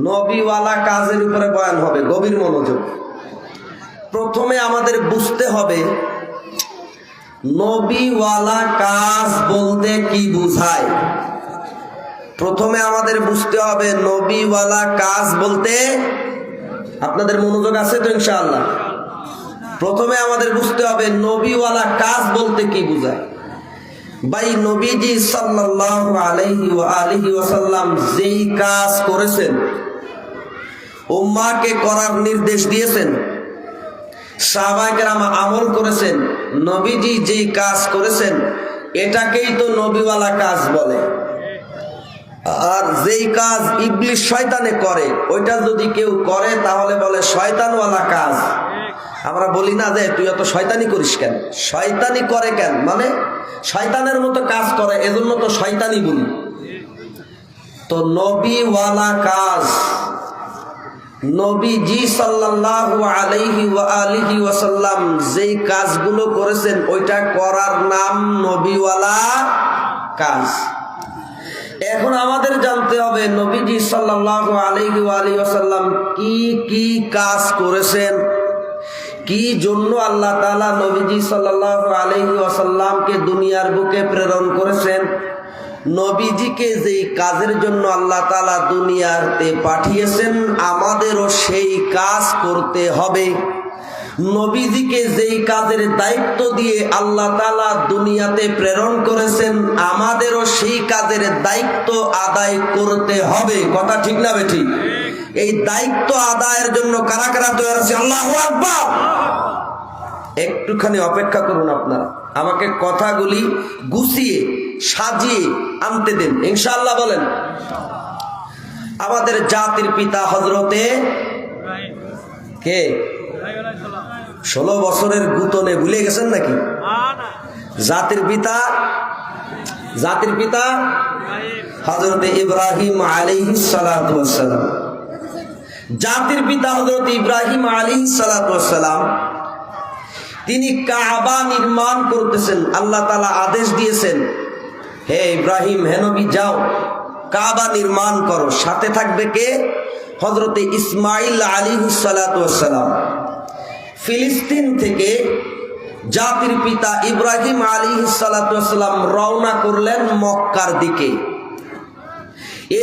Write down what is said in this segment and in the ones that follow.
নবীওয়ালা কাজের উপরে বয়ান হবে, গভীর মনোযোগ। প্রথমে আমাদের বুঝতে হবে নবীওয়ালা কাজ বলতে কি বুঝায়। প্রথমে আমাদের বুঝতে হবে নবীওয়ালা কাজ বলতে, আপনাদের মনোযোগ আছে তো ইনশাআল্লাহ? প্রথমে আমাদের বুঝতে হবে নবীওয়ালা কাজ বলতে কি বুঝায়। ভাই, নবীজি সাল্লাল্লাহু আলাইহি ওয়া আলিহি ওয়াসাল্লাম যেই কাজ করেছেন, উম্মাহকে করার নির্দেশ দিয়েছেন, সাহাবায়ে কেরাম আমল করেছেন, নবীজি যেই কাজ করেছেন এটাকেই তো নবীওয়ালা কাজ বলে। আর যেই কাজ ইবলিস শয়তানে করে ওইটা যদি কেউ করে তাহলে বলে শয়তানওয়ালা কাজ। আমরা বলি না যে তুই এত শয়তানি করিস কেন, শয়তানি করে কেন, মানে শয়তানের মতো কাজ করে, এজন্য তো শয়তানি বলি। তো নবীওয়ালা কাজ, নবীজি সাল্লাল্লাহু আলাইহি ওয়া আলিহি ওয়াসাল্লাম যেই কাজগুলো করেছেন ওইটা করার নাম নবীওয়ালা কাজ। এখন আমাদের জানতে হবে নবীজি সাল্লাল্লাহু আলাইহি ওয়া আলিহি ওয়াসাল্লাম কি কি কাজ করেছেন, কি জন্য আল্লাহ তাআলা নবীজি সাল্লাল্লাহু আলাইহি ওয়াসাল্লামকে দুনিয়ার বুকে প্রেরণ করেছেন। নবীজিকে যেই কাজের জন্য আল্লাহ তাআলা দুনিয়াতে পাঠিয়েছেন আমাদেরও সেই কাজ করতে হবে। নবীজিকে যেই কাজের দায়িত্ব দিয়ে আল্লাহ তাআলা দুনিয়াতে প্রেরণ করেছেন আমাদেরও সেই কাজের দায়িত্ব আদায় করতে হবে। কথা ঠিক না বেঠিক? এই দায়িত্ব আদায়ের জন্য কারা কারা তৈরি আছে? আল্লাহু আকবার। একটুখানি অপেক্ষা করুন, আপনারা আমাকে কথাগুলি গুছিয়ে সাজিয়ে আনতে দেন ইনশাআল্লাহ। বলেন, আমাদের জাতির পিতা হযরতে কে? 16 বছরের গুতনে ভুলে গেছেন নাকি? জাতির পিতা হযরতে ইব্রাহিম আলাইহিস সালাতু ওয়াস সালাম। জাতির পিতা হযরতে ইব্রাহিম আলাইহিস সালাতু ওয়াস সালাম তিনি কাবা নির্মাণ করতেছেন। আল্লাহ তাআলা আদেশ দিয়েছেন, হে ইব্রাহিম, হে নবী, যাও কাবা নির্মাণ করো। সাথে থাকবে কে? হযরতে ইসমাঈল আলাইহিস সালাতু ওয়াস সালাম। ফিলিস্তিন থেকে জাতির পিতা ইব্রাহিম আলাইহিস সালাতু ওয়াস সালাম রওনা করলেন মক্কার দিকে।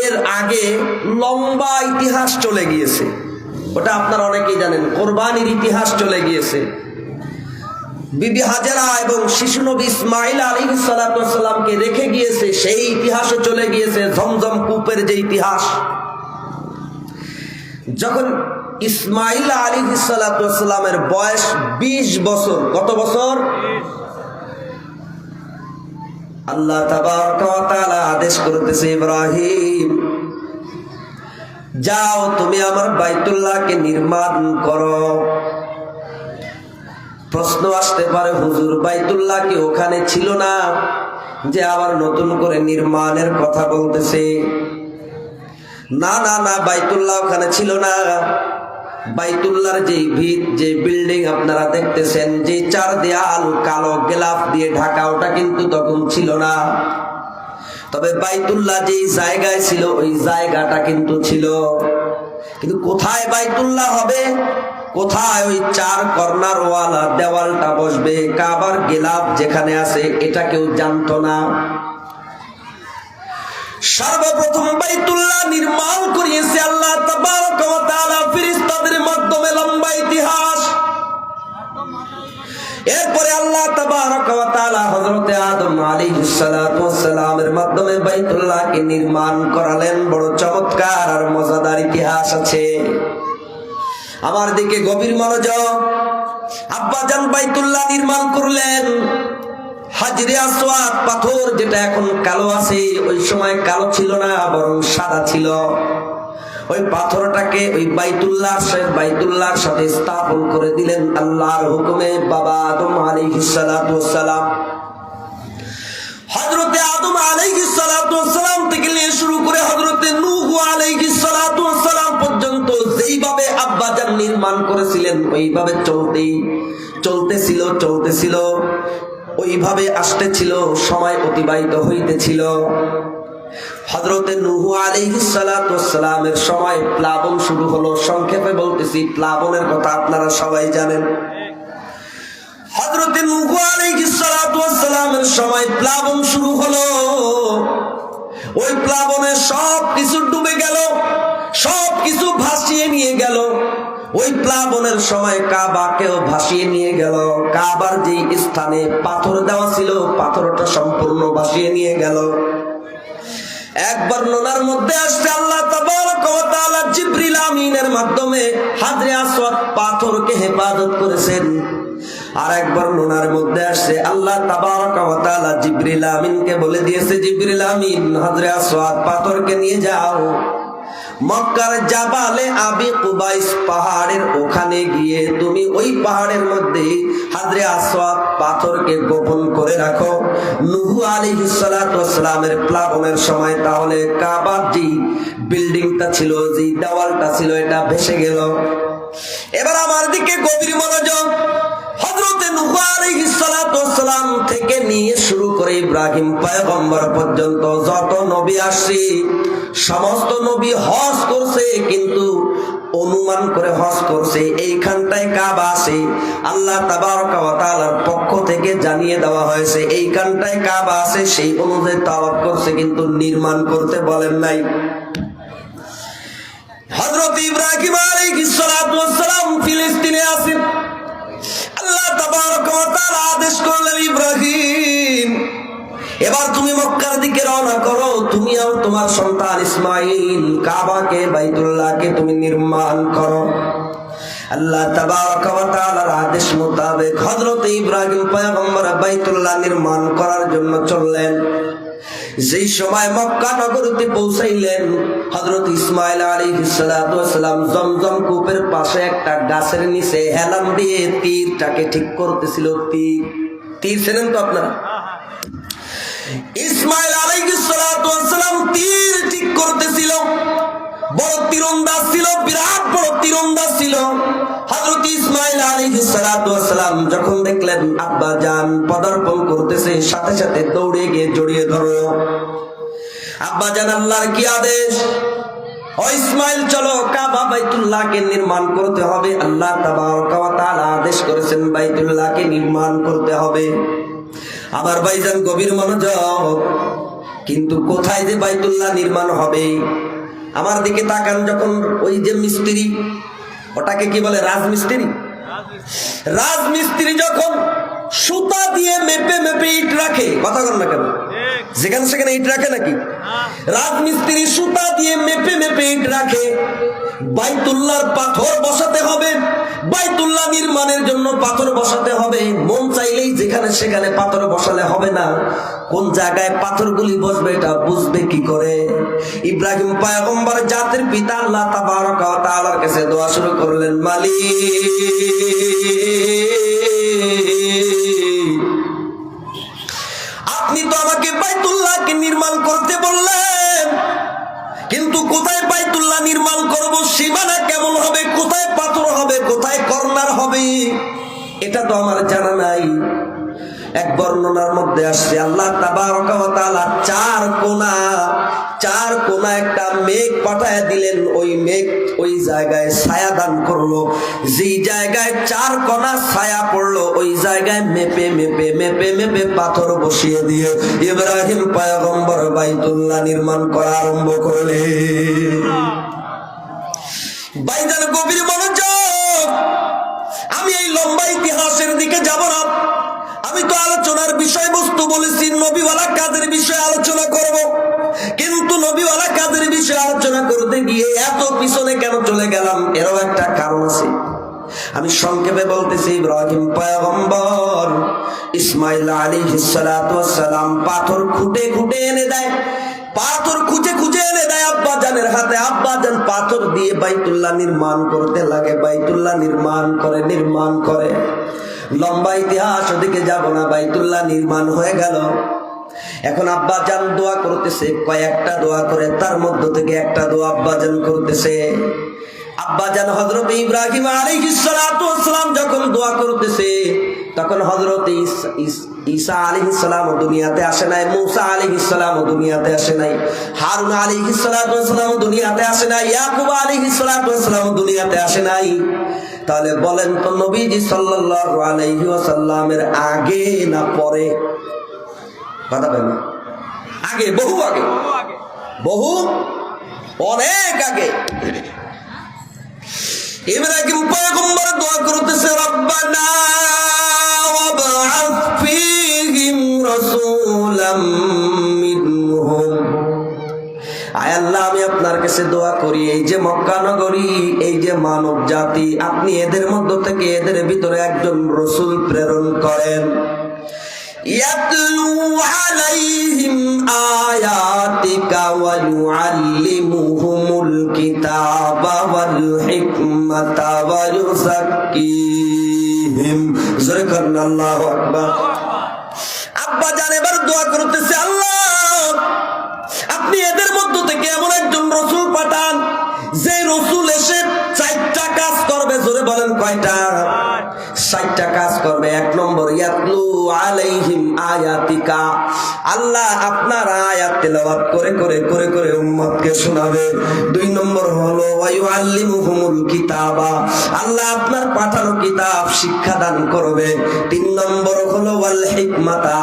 এর আগে লম্বা ইতিহাস চলে গিয়েছে, ওটা আপনারা অনেকেই জানেন। কোরবানির ইতিহাস চলে গিয়েছে, বিবি হাজেরা এবং শিশু নবী ইসমাঈল আলাইহিস সালাতু ওয়াস সালামকে রেখে গিয়েছে, সেই ইতিহাসও চলে গিয়েছে। জমজম কূপের যে ইতিহাস, যখন ইসমাঈল আলাইহিস সালাতু ওয়াস সালামের বয়স 20 বছর, কত বছর? আল্লাহ তাবারক ওয়া তাআলা আদেশ করতেছে, ইব্রাহিম যাও তুমি আমার বাইতুল্লাহকে নির্মাণ করো। প্রশ্ন আসতে পারে, হুজুর বাইতুল্লাহ কি ওখানে ছিল না যে আবার নতুন করে নির্মাণের কথা বলতেছে? না না না, বাইতুল্লাহ ওখানে ছিল না। বাইতুল্লাহর যেই ভিত, যে বিল্ডিং আপনারা দেখতেছেন, যে চার দেয়াল কালো গিলাফ দিয়ে ঢাকা, ওটা কিন্তু তখন ছিল না। তবে বাইতুল্লাহ যেই জায়গায় ছিল ওই জায়গাটা কিন্তু ছিল। কিন্তু কোথায় বাইতুল্লাহ হবে, কোথায় ওই চার কর্নার ওয়ালা দেওয়ালটা বসবে, কাবার গিলাফ যেখানে আছে, এটা কেউ জানতো না। সর্বপ্রথম বাইতুল্লাহ নির্মাণ করিয়েছে আল্লাহ তাবারক ওয়া তাআলা ফেরেশতাদের মাধ্যমে। লম্বা ইতিহাস। এরপরে আল্লাহ তাবারক ওয়া তাআলা হযরতে আদম আলাইহিস সালাতু ওয়াস সালামের মাধ্যমে বাইতুল্লাহকে নির্মাণ করালেন। বড় চমৎকার আর মজাদার ইতিহাস আছে। আমার দিকে গভীর মনোযোগ। আব্বাজান বাইতুল্লাহ নির্মাণ করলেন। হাজরে আসওয়াদ পাথর, যেটা এখন কালো আছে, ওই সময় কালো ছিল না, বরং সাদা ছিল। ওই পাথরটাকে ওই বাইতুল্লাহর সাথে স্থাপন করে দিলেন আল্লাহর হুকুমে বাবা আদম আলাইহিস সালাতু ওয়াস সালাম। হযরতে আদম আলাইহিস সালাতু ওয়াস সালাম থেকে নিয়ে শুরু করে হযরতে নূহ আলাইহিস সালাতু ওয়াস সালাম পর্যন্ত যেইভাবে আব্বাজান নির্মাণ করেছিলেন ওইভাবে চলতেছিল, ওইভাবে আসতেছিল, সময় অতিবাহিত হইতেছিল। হযরতে নূহ আলাইহিস সালাতু ওয়াস সালামের সময় প্লাবন শুরু হলো। সংক্ষেপে বলতেছি, প্লাবনের কথা আপনারা সবাই জানেন। হযরতে নূহ আলাইহিস সালাতু ওয়াস সালামের সময় প্লাবন শুরু হলো। ওই প্লাবনে সব কিছু ডুবে গেল, সব কিছু ভাসিয়ে নিয়ে গেল। ওই প্লাবনের সময় কাবাকেও ভাসিয়ে নিয়ে গেল। কাবার যে স্থানে পাথর দেওয়া ছিল, পাথরটা সম্পূর্ণ ভাসিয়ে নিয়ে গেল। এক বর্ণনার মধ্যে আসছে আল্লাহ তাবারক ওয়া তাআলা জিবরিল আমিনের মাধ্যমে হাজরে আসওয়াদ পাথরকে হেফাজত করেছেন। আর এক বর্ণনার মধ্যে আসছে আল্লাহ তাবারক ওয়া তাআলা জিবরিল আমিনকে বলে দিয়েছে, জিবরিল আমিন হাজরে আসওয়াদ পাথরকে নিয়ে যাও, মক্কার জাবালে আবি কুবাইস পাহাড়ের ওখানে গিয়ে তুমি ওই পাহাড়ের মধ্যে হাজরে আসওয়াদ পাথরকে গোপন করে রাখো। নূহ আলাইহিস সালাতু ওয়াস সালামের প্লাবনের সময় তাহলে কাবার যে বিল্ডিংটা ছিল, যে দেওয়ালটা ছিল, এটা ভেসে গেল। এবার আমার দিকে গভীর মনোযোগ। হযরতে নূহ আলাইহিস সালাতু ওয়াস সালাম থেকে নিয়ে শুরু করে ইব্রাহিম পয়গম্বর পর্যন্ত যত নবী আসছে, সমস্ত নবী হজ করছে, কিন্তু অনুমান করে হজ করছে এইখানটায় কাবা আছে। আল্লাহ তাবারক ওয়া তাআলার পক্ষ থেকে জানিয়ে দেওয়া হয়েছে এইখানটায় কাবা আছে, সেই অনুযায়ী তাওয়াফ করছে, কিন্তু নির্মাণ করতে বলেন নাই। হযরত ইব্রাহিম আলাইহিস সালাতু ওয়াস সালাম ফিলিস্তিনে আছেন। আল্লাহ তাবারক ওয়া তাআলা আদেশ করলেন, ইব্রাহিম এবার তুমি মক্কার দিকে রওনা করো, তুমি আর তোমার সন্তান ইসমাঈল কাবাকে, বাইতুল্লাহকে তুমি নির্মাণ করো। আল্লাহ তাবারক ওয়া তাআলার আদেশ মোতাবেক হযরত ইব্রাহিম পয়গম্বর বাইতুল্লাহ নির্মাণ করার জন্য চললেন। যেই সময় মক্কা নগরীতে পৌঁছাইলেন, হযরত ইসমাঈল আলাইহিস সালাতু ওয়াস সালাম জমজম কূপের পাশে একটা গাছের নিচে হেলান দিয়ে তীরটাকে ঠিক করতেছিল। তীর চেনেন তো আপনারা? ইসমাঈল আলাইহিস সালাতু ওয়াস সালাম তীর ঠিক করতেছিল। বড় তীরন্দাজ ছিল, বিরাট বড় তীরন্দাজ ছিল। হযরত ইসমাঈল আলাইহিস সালাতু ওয়াস সালাম যখন দেখলেন আব্বা জান পদার্পণ করতেছে, সাথে সাথে দৌড়ে গিয়ে জড়িয়ে ধরলো। আব্বা জান, আল্লাহর কি আদেশ? ও ইসমাঈল চলো, কাবা বাইতুল্লাহকে নির্মাণ করতে হবে। আল্লাহ তাবারক ওয়া তাআলা আদেশ করেছেন বাইতুল্লাহকে নির্মাণ করতে হবে। আবার ভাইজান গভীর মনোযোগ, কিন্তু কোথায় যে বাইতুল্লাহ নির্মাণ হবে? আমার দিকে তাকান। যখন ওই যে মিস্ত্রি, ওটাকে কি বলে? রাজমিস্ত্রি। রাজমিস্ত্রি যখন সুতা দিয়ে মেপে মেপে ইট রাখে, কথা বল না কেন? যেখানে সেখানে ইট রাখে নাকি? রাজমিস্ত্রি সুতা দিয়ে মেপে মেপে ইট রাখে। বাইতুল্লাহর পাথর বসাতে হবে, বাইতুল্লাহ নির্মাণের জন্য পাথর বসাতে হবে। মন চাইলেই যেখানে সেখানে পাথর বসালে হবে না। কোন জায়গায় পাথরগুলি বসবে এটা বুঝবে কি করে? ইব্রাহিম পয়গম্বর জাতির পিতা আল্লাহ তাবারক ওয়া তাআলার কাছে দোয়া শুরু করলেন, মালিক আপনি তো আমাকে বাইতুল্লাহকে নির্মাণ করতে বললেন, কিন্তু কোথায় বাইতুল্লাহ নির্মাণ করব? সীমানা কেমন হবে? কোথায় পাথর হবে? কোথায় কর্নার হবে? এটা তো আমার জানা নাই। এক বর্ণনার মধ্যে আসছে আল্লাহ তাবারক ওয়া তাআলা চার কোনা একটা মেঘ পাঠায় দিলেন। ওই মেঘ ওই জায়গায় ছায়া দান করলো। যেই জায়গায় চার কোনা ছায়া পড়লো, ওই জায়গায় মেপে মেপে মেপে মেপে পাথর বসিয়ে দিয়ে ইব্রাহিম পয়গম্বর বাইতুল্লাহ নির্মাণ করা আরম্ভ করলেন। বাইজান গভীর মনোযোগ। আমি এই লম্বা ইতিহাসের দিকে যাব না। আমি তো আলোচনার বিষয়বস্তু বলেছি নবীওয়ালা কাজের বিষয়ে আলোচনা করব, কিন্তু নবীওয়ালা কাজের বিষয়ে আলোচনা করতে গিয়ে এত পিছনে কেন চলে গেলাম? এরও একটা কারণ আছে। আমি সংক্ষেপে বলতেছি, ইব্রাহিম পয়গম্বর ইসমাঈল আলাইহিস সালাতু ওয়াস সালাম পাথর খুঁটে খুঁটে এনে দেয়, পাথর খুঁজে খুঁজে এনে দেয় আব্বা জানের হাতে। আব্বা জান পাথর দিয়ে বাইতুল্লাহ নির্মাণ করতে লাগে। বাইতুল্লাহ নির্মাণ করে। লম্বা ইতিহাস, ওদিকে যাব না। বাইতুল্লাহ নির্মাণ হয়ে গেল। এখন আব্বা জান দোয়া করতেছে, কয়েকটা দোয়া করে তার মধ্য থেকে একটা দোয়া আব্বা জান করতেছে। আব্বা জান হযরত ইব্রাহিম আলাইহিস সালাতু ওয়াস সালাম যখন দোয়া করতেছে, তখন হযরত ঈসা আলাইহিস সালাম দুনিয়াতে আসে নাই, মূসা আলাইহিস সালাম দুনিয়াতে আসে নাই, হারুন আলাইহিস সালাম দুনিয়াতে আসে নাই, ইয়াকুব আলাইহিস সালাম দুনিয়াতে আসে নাই। তাহলে বলেন তো নবীজি সাল্লাল্লাহু আলাইহি ওয়াসাল্লামের আগে না পরে? কথা বলেন। আগে, বহু আগে, বহু অনেক আগে। ইব্রাহিম পয়গম্বর দোয়া করতেছে, রব্বানা ওয়াবআথ ফীহিম রাসূলাম মিনহুম। আয় আল্লাহ, আমি আপনার কাছে দোয়া করি, এই যে মক্কা নগরী, এই যে মানব জাতি, আপনি এদের মধ্য থেকে এদের ভিতরে একজন রাসূল প্রেরণ করেন। ইয়াতলু আলাইহিম আয়াতিকা ওয়া ইউআল্লিমুহুমুল কিতাবা ওয়াল হিকমাতা ওয়া ইউযাক্কিহিম। জোরে বলেন আল্লাহু আকবার। আব্বা জান এবার দোয়া করতেছে, আল্লাহ আপনি এদের মধ্য থেকে এমন একজন রাসূল পাঠান যে রাসূল এসে 4টা কাজ করবে। জোরে বলেন কয়টা? 4টা কাজ করবে। 1 নম্বর, ইয়াতলু আলাইহিম আয়াতিকা, আল্লাহ আপনার আয়াত তেলাওয়াত করে করে করে করে উম্মতকে শোনাবে। 2 নম্বর হলো ওয়া ইউআল্লিমুহুমুল কিতাবা, আল্লাহ আপনার পাঠানো কিতাব শিক্ষা দান করবে। 3 নম্বর হলো ওয়াল হিকমাতা,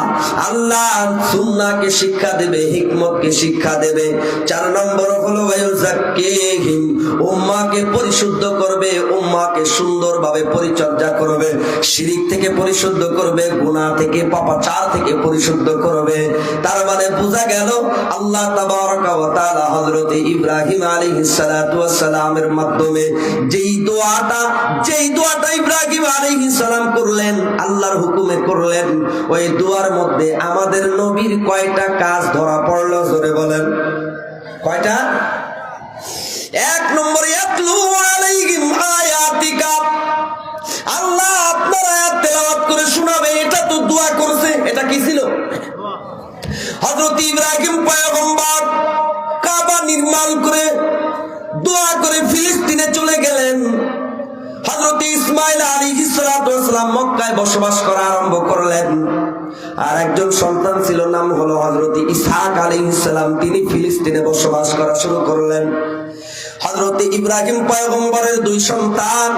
আল্লাহ সুন্নাহকে শিক্ষা দেবে, হিকমতকে শিক্ষা দেবে। 4 নম্বর হলো ওয়া ইউযাক্কিহিম, উম্মাহকে পরিশুদ্ধ করবে, উম্মাহকে সুন্দরভাবে পরিচর্যা করবে, শিরিক থেকে পরিশুদ্ধ করবে, গুনাহ থেকে পাপাচার থেকে পরিশুদ্ধ করবে। তার মানে বোঝা গেল আল্লাহ তাবারাকা ওয়া তাআলা হযরত ইব্রাহিম আলাইহিস সালাতু ওয়াস সালামের মাধ্যমে যেই দোয়াটা ইব্রাহিম আলাইহিস সালাম করলেন, আল্লাহর হুকুমে করলেন, ওই দোয়ার মধ্যে আমাদের নবীর কয়টা কাজ ধরা পড়লো? জোরে বলেন কয়টা? 1 নম্বর, ইয়াতলু আলাইহিম আয়াতিকা, আল্লাহ আপনার আয়াত তেলাওয়াত করে শোনাবে। এটা তো দোয়া করছে, এটা কি ছিল? হযরত ইব্রাহিম পয়গম্বর কাবা নির্মাণ করে দোয়া করে ফিলিস্তিনে চলে গেলেন। হযরত ইসমাঈল আলাইহিস সালাতু ওয়াস সালাম মক্কায় বসবাস করা আরম্ভ করলেন। আর একজন সন্তান ছিল, নাম হলো হযরত ইসহাক আলাইহিস সালাম, তিনি ফিলিস্তিনে বসবাস করা শুরু করলেন। হযরত ইব্রাহিম পয়গম্বরের 2 সন্তান,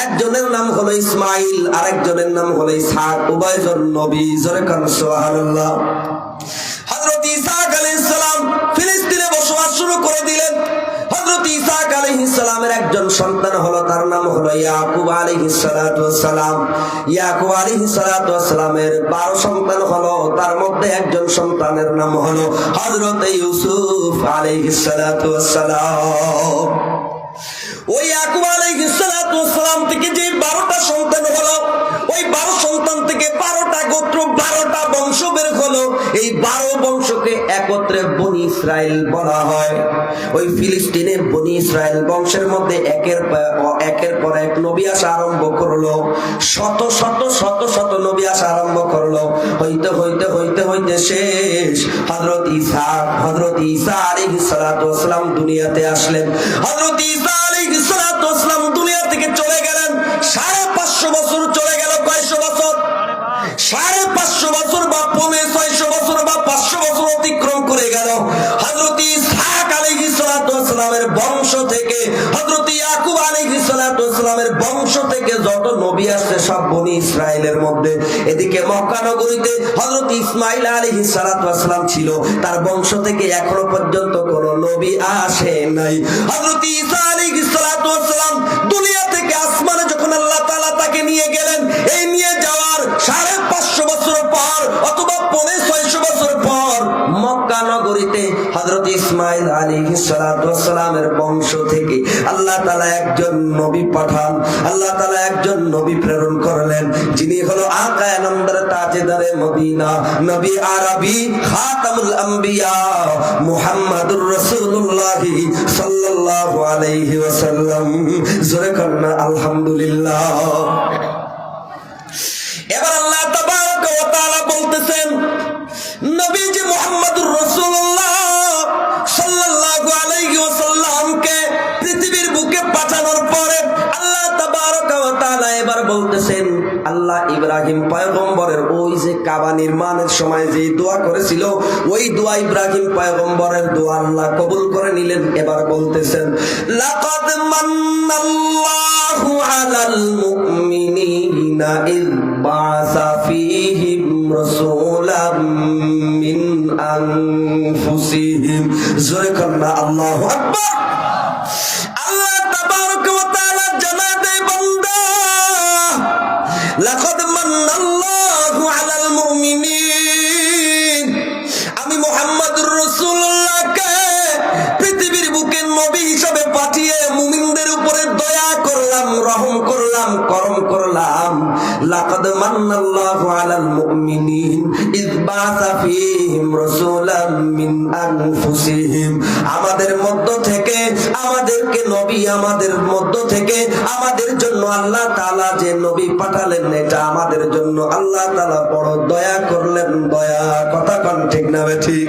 একজনের নাম হলো ইসমাঈল, আরেকজনের নাম হলো ইসহাক, উভয়জন নবী। জোরে কান সুবহানাল্লাহ। হযরত ইসহাক আলাইহিস সালাম ফিলিস্তিনে বসবাস শুরু করে দিলেন। হযরত ইসহাক আলাইহিস সালামের একজন সন্তান হলো, তার নাম হলো ইয়াকুব আলাইহিস সালাতু ওয়াস সালাম। ইয়াকুব আলাইহিস সালাতু ওয়াস সালামের 12 সন্তান হলো, তার মধ্যে একজন সন্তানের নাম হলো হযরত ইউসুফ আলাইহিস সালাতু ওয়াস সালাম। ওই ইয়াকুব আলাইহিস সালাতু ওয়াস সালাম থেকে যে 12টা সন্তান হলো, ওই 12 সন্তান থেকে 12টা গোত্র, 12টা বংশ বের হলো। এই 12 বংশকে একত্রে বনি ইসরাইল বলা হয়। ওই ফিলিস্তিনের বনি ইসরাইল বংশের মধ্যে একের পর এক নবী আসা আরম্ভ করলো। শত শত শত শত নবী আসা আরম্ভ করলো। হইতে হইতে হইতে হইতে শেষ হযরত ঈসা আলাইহিস সালাতু ওয়াস সালাম দুনিয়াতে আসলেন। হযরত ঈসা আলাইহিস সালাতু ওয়াস সালাম দুনিয়া থেকে চলে গেলেন। 550 বছর চলে গেল। কয়শো বছর? 550 বছর বা 600 বছর বা 500 বছর অতিক্রম করে গেল। হযরত ইসহাক আলাইহিস সালাতু ওয়াস সালামের বংশ থেকে, হযরত ইয়াকুব আলাইহিস সালাতু ওয়াস সালামের বংশ থেকে যত নবী আসছে সব বনি ইসরাইলের মধ্যে। এদিকে মক্কা নগরীতে হযরত ইসমাঈল আলাইহিস সালাতু ওয়াস সালাম ছিল, তার বংশ থেকে এখনো পর্যন্ত কোনো নবী আসে নাই। হযরত ঈসা আলাইহিস সালাতু ওয়াস সালাম দুনিয়া থেকে আসমানে যখন আল্লাহ তাআলা তাকে নিয়ে গেলেন, এই নিয়ে যাওয়ার 550 বছর পর অথবা 650 বছর পর মক্কা নগরীতে হযরত ইসমাঈল আলাইহিস সালাতু ওয়াস সালামের বংশ থেকে আল্লাহ তাআলা একজন নবী পাঠান, আল্লাহ তাআলা একজন নবী প্রেরণ করলেন, যিনি হলো আকায়ে নামদার তাজেদারে মদিনা, নবী আরবী খাতামুল আম্বিয়া মুহাম্মাদুর রাসূলুল্লাহ সাল্লাল্লাহু আলাইহি ওয়াসাল্লাম। জোরে করুন আলহামদুলিল্লাহ। এবার আল্লাহ তাবারক ওয়া তাআলা বলতেছেন, নবীজি মুহাম্মদুর রাসূলুল্লাহ সাল্লাল্লাহু আলাইহি ওয়াসাল্লামকে পৃথিবীর বুকে পাঠানোর পরে আল্লাহ তাবারক ওয়া তাআলা এবার বলতেছেন, আল্লাহ ইব্রাহিম পয়গম্বরের ওই যে কাবা নির্মাণের সময় যে দোয়া করেছিল, ওই দোয়া ইব্রাহিম পয়গম্বরের দোয়া আল্লাহ কবুল করে নিলেন। এবার বলতেছেন, লাকাদ মান্নাল্লাহু আলাল মুমিনিনা ইয বা'সা ফীহিম রাসূলাম মিন আনফুসিহিম। জোরে কন্না আল্লাহু আকবার। আল্লাহ তাবারক ওয়া তাআলা জানাতে বান্দা, লাকাদ মান্নাল্লাহু আলাল মুমিনিন, আমি মুহাম্মদুর রাসূলুল্লাহকে পৃথিবীর বুকে নবী হিসেবে পাঠিয়ে মুমিনদের উপরে দয়া করলাম, রহম করলাম, করম করলাম। লাকাদ মান্নাল্লাহু আলাল মুমিনিন ইয বা'সা ফীহিম রাসূলাম মিন আনফুসিহিম। আমাদের মধ্য থেকে আমাদেরকে নবী, আমাদের মধ্য থেকে আমাদের জন্য আল্লাহ তাআলা যে নবী পাঠালেন, এটা আমাদের জন্য আল্লাহ তাআলা বড় দয়া করলেন। দয়া, কথা কোন ঠিক না ঠিক?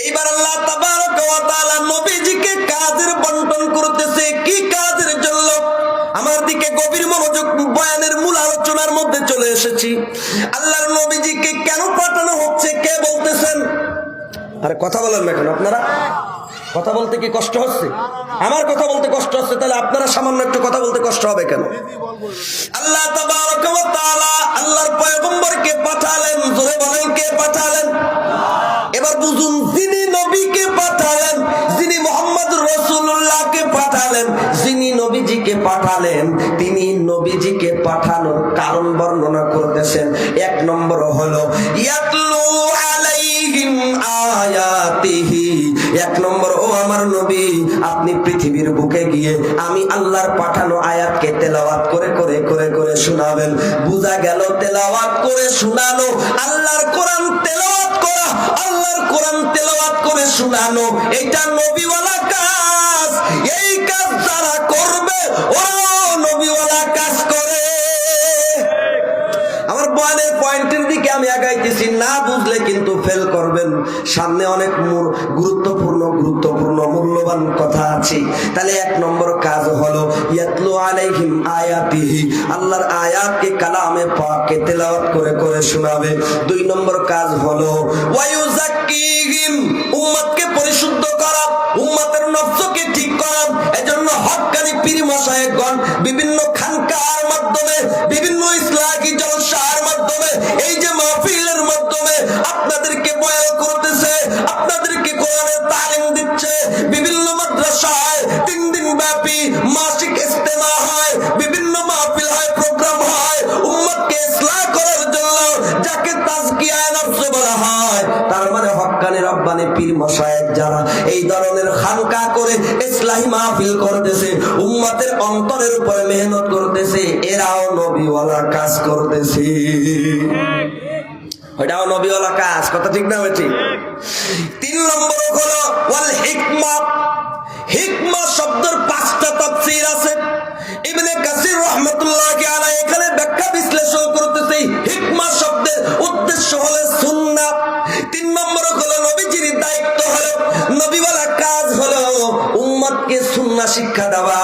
এইবার আল্লাহ তাবারক ওয়া তাআলা নবীজিকে কাজের বন্টন করতেছে। কি কাজের জন্য? আমার দিকে গভীর মনোযোগ, বয়ানের মূল আলোচনার মধ্যে চলে এসেছি। আল্লাহর নবীজিকে কেন পাঠানো হচ্ছে, কে বলতেছেন? আরে কথা বলেন না কেন আপনারা? কথা বলতে কি কষ্ট হচ্ছে? আমার কথা বলতে কষ্ট হচ্ছে, তাহলে আপনারা সামান্য একটু কথা বলতে কষ্ট হবে কেন? আল্লাহ তাবারক ওয়া তাআলা আল্লাহর পয়গম্বরকে পাঠালেন। জোরে বলেন, কে পাঠালেন? এবার বুঝুন, যিনি নবীকে পাঠালেন, যিনি মুহাম্মদুর রাসূলুল্লাহকে পাঠালেন, যিনি নবীজিকে পাঠালেন, তিনি নবীজিকে পাঠানোর কারণ বর্ণনা করতেছেন। এক নম্বর হলো ইয়াতলু আলাইহিম আয়াতিহি। এক নম্বর, ও আমার নবী, আপনি পৃথিবীর বুকে গিয়ে আমি আল্লাহর পাঠানো আয়াতকে তেলাওয়াত করে করে করে করে শোনাবেন। বুঝা গেল তেলাওয়াত করে শোনানো, আল্লাহর কোরআন তেলাওয়াত করা, আল্লাহর কোরআন তেলাওয়াত করে শোনানো, এটা নবীওয়ালা কাজ। এই কাজ যারা করবে ওরা নবীওয়ালা কাজ করে। আমার বয়ানের পয়েন্টের দিকে আমি আগাইতেছি, না বুঝলে কিন্তু ফেল করবেন। সামনে অনেক গুরুত্বপূর্ণ মূল্যবান কথা আছে। তাহলে এক নম্বর কাজ হলো ইয়াতলু আলাইহিম আয়াতিহি, আল্লাহর আয়াতকে কালামে পাককে তেলাওয়াত করে করে শোনাবে। দুই নম্বর কাজ হলো ওয়ায়ুযাক্কিহিম, উম্মতকে পরিশুদ্ধ করা, উম্মতের নফসকে ঠিক করা। এজন্য হক্কানি পীর মাশায়েখগণ বিভিন্ন খানকার মাধ্যমে, বিভিন্ন ইসলামী জলসার মাধ্যমে, এই যে মাহফিলের মাধ্যমে আপনাদেরকে বয়ান করতেছে, আপনাদেরকে কোরআনের তালিম দিচ্ছে। বিভিন্ন মাদ্রাসায় 3 দিন ব্যাপী মাসিক ইজতেমা হয়, বিভিন্ন মাহফিল হয়, প্রোগ্রাম হয় উম্মতকে ইসলাহ করার জন্য, যাকে তাজকিয়া নফস বলা হয়। তার মানে হক্কানি রব্বানি পীর মাশায়েখ যারা এই ধরনের খানকা করে ইসলাহি মাহফিল করতেছে, উম্মতের অন্তরের উপরে মেহনত করতেছে, এরাও নবীওয়ালা কাজ করতেছে। ওইটাও নবীওয়ালা কাজ, কথা ঠিক না ঠিক? 3 নম্বর হলো ওয়াল হিকমা। হিকমা শব্দের 5টা তাফসীর আছে। ইবনে কাসির রাহমাতুল্লাহি আলাইহি এখানে ব্যাখ্যা বিশ্লেষণ করতেছে। হিকমা শব্দের উদ্দেশ্য হলো সুন্নাহ। 3 নম্বর হলো নবীজির দায়িত্ব হলো, নবীওয়ালা কাজ হলো উম্মতকে সুন্নাহ শিক্ষা দেওয়া,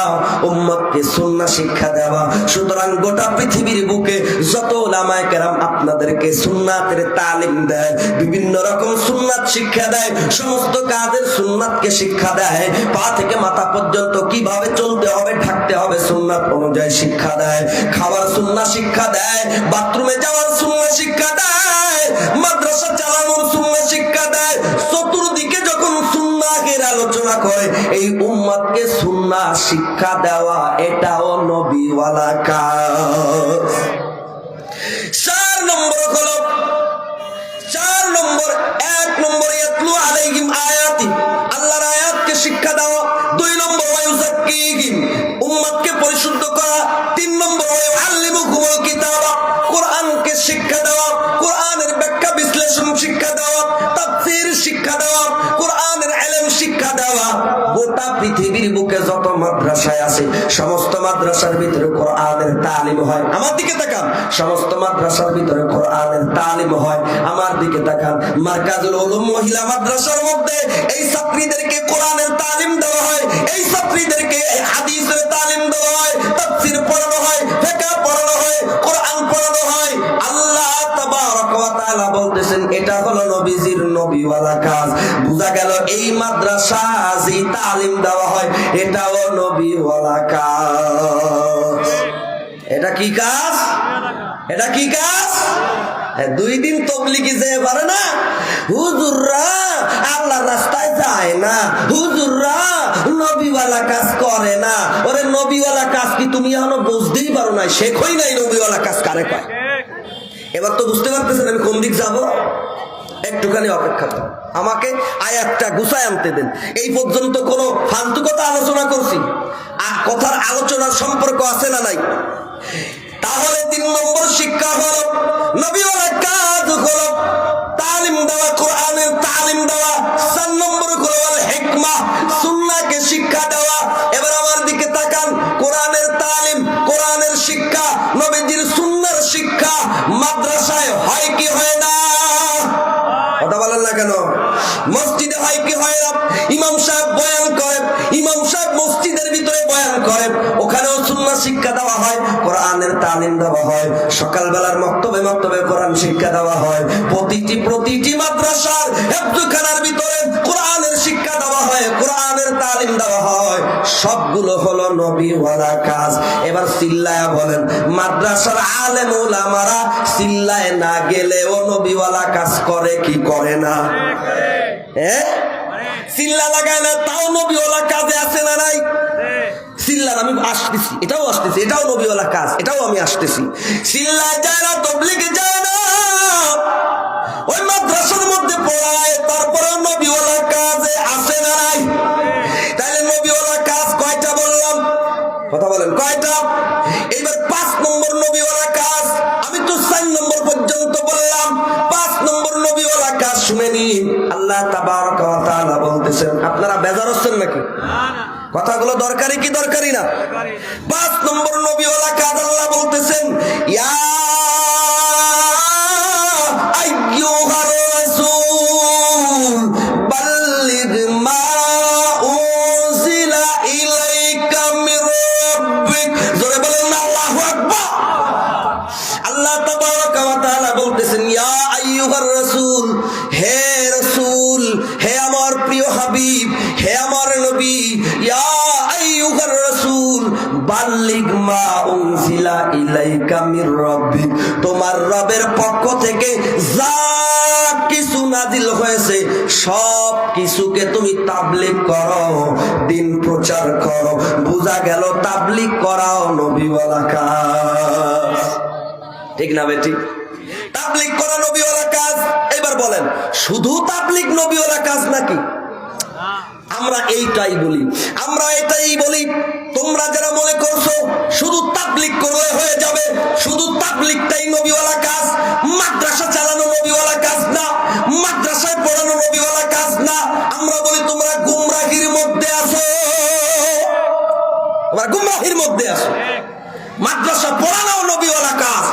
উম্মতকে সুন্নাহ শিক্ষা দেওয়া। সুতরাং গোটা পৃথিবীর বুকে যত উলামায়ে কেরাম আপনাদেরকে সুন্নাতের তালিম দেয়, বিভিন্ন রকম সুন্নাত শিক্ষা দেয়, সমস্ত কাজের সুন্নাতকে শিক্ষা দেয়, পা থেকে মাথা পর্যন্ত কিভাবে চলতে হবে, থাকতে হবে, সুন্নাত অনুযায়ী শিক্ষা দেয়। খাবার সুন্নাহ শিক্ষা দেয়, বাথরুমে যাওয়ার সুন্নাহ শিক্ষা দেয়, মাদ্রাসা চালানোর সুন্নাহ শিক্ষা দেয়। চতুর্দিকে যখন সুন্নাহের আলোচনা করে, এই উম্মতকে সুন্নাহ শিক্ষা দেওয়া এটাও নবীওয়ালা কাজ। 4 নম্বর হলো, 1 নম্বর ইয়াতলু আলাইহিম আয়াতি, আল্লাহর আয়াতকে শিক্ষা দেওয়া। 2 নম্বর ওয়ায়ুযাক্কিহিম, উম্মতকে পরিশুদ্ধ করা। 3 নম্বর ওয়ায়ুআল্লিমুহুমুল কিতাবা, কোরআনকে শিক্ষা দেওয়া, কোরআনের ব্যাখ্যা বিশ্লেষণ শিক্ষা দেওয়া, তাফসীর শিক্ষা দেওয়া, কোরআনের ইলম শিক্ষা দেওয়া। গোটা পৃথিবীর বুকে যত মাদ্রাসায় আছে, সমস্ত মাদ্রাসার ভিতরে কোরআনের তালিম হয়। আমার দিকে তাকান, সমস্ত মাদ্রাসার ভিতরে কোরআনের তালিম হয়। আমার দিকে তাকান, মারকাজুল উলুম মহিলা মাদ্রাসার মধ্যে এই ছাত্রীদেরকে কোরআনের তালিম দেওয়া হয়, এই ছাত্রীদেরকে হাদিসের তালিম দেওয়া হয়, তাফসীর পড়ানো হয়, ফিকহ পড়ানো হয়, কোরআন পড়ানো নবীওয়ালা কাজ। এটা কি কাজ? এটা কি কাজ? 2 দিন তবলিগি যেতে পারে না, হুজুররা আল্লাহর রাস্তায় যায় না, হুজুররা নবীওয়ালা কাজ করে না। ওরে নবীওয়ালা কাজ কি তুমি এখনো বুঝতেই পারো না, শেখই নাই নবীওয়ালা কাজ কারে কয়। এবার তো বুঝতে পারতেছেন আমি কোন দিক যাব। একটুখানি অপেক্ষা করুন, আমাকে আয়াতটা গুছায় আনতে দেন। এই পর্যন্ত কোনো ফালতু কথা আলোচনা করছি, আর কথার আলোচনার সম্পর্ক আছে না নাই? তাহলে 3 নম্বর শিক্ষা হলো নবীওয়ালা কাজ হলো তালিম দেওয়া, কোরআনের তালিম দেওয়া। 4 নম্বর হলো আল হিকমা, সুন্নাহকে শিক্ষা দেওয়া। এবার আমার দিকে তাকান, কোরআনের তালিম, কোরআনের শিক্ষা, নবীজির সুন্নাহর শিক্ষা মাদ্রাসায় হয় কি হয় না? কথা বলেন না কেন? মসজিদে হয় কি হয় না? ইমাম সাহেব বয়ান করেন, ইমাম সাহেব মসজিদের ভিতরে বয়ান করেন, ওখানেও সুন্নাহ শিক্ষা দেওয়া হয়, কোরআনের তালিম দেওয়া হয়। সকালবেলার মক্তবে মক্তবে কোরআন শিক্ষা দেওয়া হয়। প্রতিটি মাদ্রাসার হেফজখানার ভিতরে কোরআনের শিক্ষা দেওয়া হয়, কোরআনের তালিম দেওয়া হয়। সবগুলো হলো নবীওয়ালা কাজ। এবার চিল্লায়া বলেন, মাদ্রাসার আলেম উলামারা চিল্লায় না গেলেও নবীওয়ালা কাজ করে কি করে না? চিল্লা লাগায় না তাও নবীওয়ালা কাজে আছে না নাই? চিল্লার আমি আসতেছি, এটাও আসতেছি, এটাও নবীওয়ালা কাজ, এটাও আমি আসতেছি। চিল্লায় যায় না, তবলিগে যায় না, ওই মাদ্রাসার মধ্যে পড়ায়, তারপরে নবীওয়ালা কাজে আছে না নাই? তাহলে নবীওয়ালা কাজ কয়টা বললাম? কথা বলেন কয়টা? এইবার 5 নম্বর নবীওয়ালা কাজ। আমি তো 4 নম্বর পর্যন্ত বললাম, 5 নম্বর নবীওয়ালা কাজ শুনে নিন। আল্লাহ তাবারক ওয়া তাআলা বলতেছেন, আপনারা বেজার হচ্ছেন নাকি? কথাগুলো দরকারি কি দরকারি না? 5 নম্বর নবীওয়ালা কাজ আল্লাহ বলতেছেন, ইয়া আইয়ুহার রাসূল বাল্লিগ মা উনজিলা ইলাইকা মির রাব্বিক। জোরে বলেন আল্লাহু আকবার। আল্লাহ তাবারক ওয়া তাআলা বলতেছেন, ইয়া আইয়ুহার রাসূল, হে রাসূল, হে আমার প্রিয় হাবিব, হে আমার নবী, ইয়া আইয়ুহার রাসূল বাল্লিগ মা উনজিলা ইলাইকা মির রাব্বিক, তোমার রবের পক্ষ থেকে যা কিছু নাজিল হয়েছে সব কিছুকে তুমি তাবলীগ করো, দিন প্রচার করো। বোঝা গেল তাবলীগ করাও নবীওয়ালা কাজ, ঠিক না বেটি? তাবলীগ করা নবীওয়ালা কাজ। এবার বলেন, শুধু তাবলীগ নবীওয়ালা কাজ নাকি? আমরা এইটাই বলি, আমরা এটাই বলি। তোমরা যারা মনে করছো শুধু তাবলীগ করলে হয়ে যাবে, শুধু তাবলীগটাই নবীওয়ালা কাজ, মাদ্রাসা চালানো নবীওয়ালা কাজ না, মাদ্রাসায় পড়ানো নবীওয়ালা কাজ না, আমরা বলি তোমরা গুমরাহির মধ্যে আছো, তোমরা গুমরাহির মধ্যে আছো। মাদ্রাসা পড়ানো নবীওয়ালা কাজ,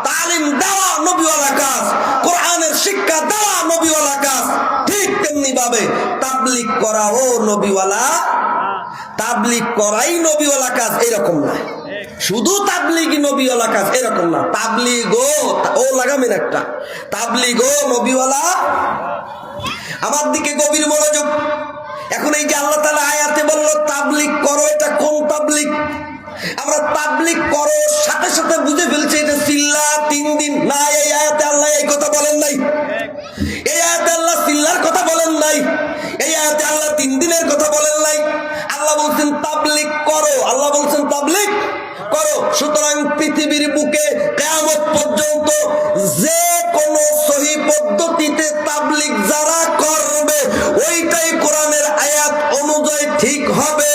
তালিম দেওয়া নবীওয়ালা কাজ, কোরআনের শিক্ষা দেওয়া নবীওয়ালা কাজ। ঠিক তেমনি ভাবে তাবলীগ করাও নবীওয়ালা, তাবলীগ করাই নবীওয়ালা কাজ, এরকম না। শুধু তাবলীগই নবীওয়ালা কাজ এরকম না, তাবলীগও ও লাগামেন একটা, তাবলীগও নবীওয়ালা। আমার দিকে গভীর মনোযোগ। এখন এই যে আল্লাহ তাআলা আয়াতে বলল তাবলীগ করো, এটা কোন তাবলীগ? আমরা তাবলীগ করো সাথে সাথে বুঝে ফেলছি এটা চিল্লা 3 দিন না। এই আয়াতে আল্লাহ এই কথা বলেন নাই, এই আয়াতে আল্লাহ চিল্লার কথা বলেন নাই, এই আয়াতে আল্লাহ 3 দিনের কথা বলেন নাই। আল্লাহ বলছেন তাবলীগ করো, আল্লাহ বলছেন তাবলীগ করো। সুতরাং পৃথিবীর বুকে কিয়ামত পর্যন্ত যে কোন সহি পদ্ধতিতে তাবলীগ যারা করবে ওইটাই কোরআনের আয়াত অনুযায়ী ঠিক হবে।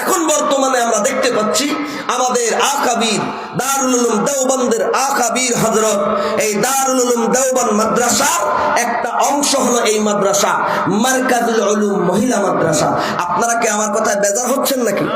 এখন বর্তমানে আমরা দেখতে পাচ্ছি আমাদের আকাবির দারুল উলুম দেওবন্দের আকাবির হযরত, এই দারুল উলুম দেওবন্দ মাদ্রাসার একটা অংশ হলো এই মাদ্রাসা মারকাজুল উলুম মহিলা মাদ্রাসা। আপনারা কি আমার কথায় বেজার হচ্ছেন নাকি?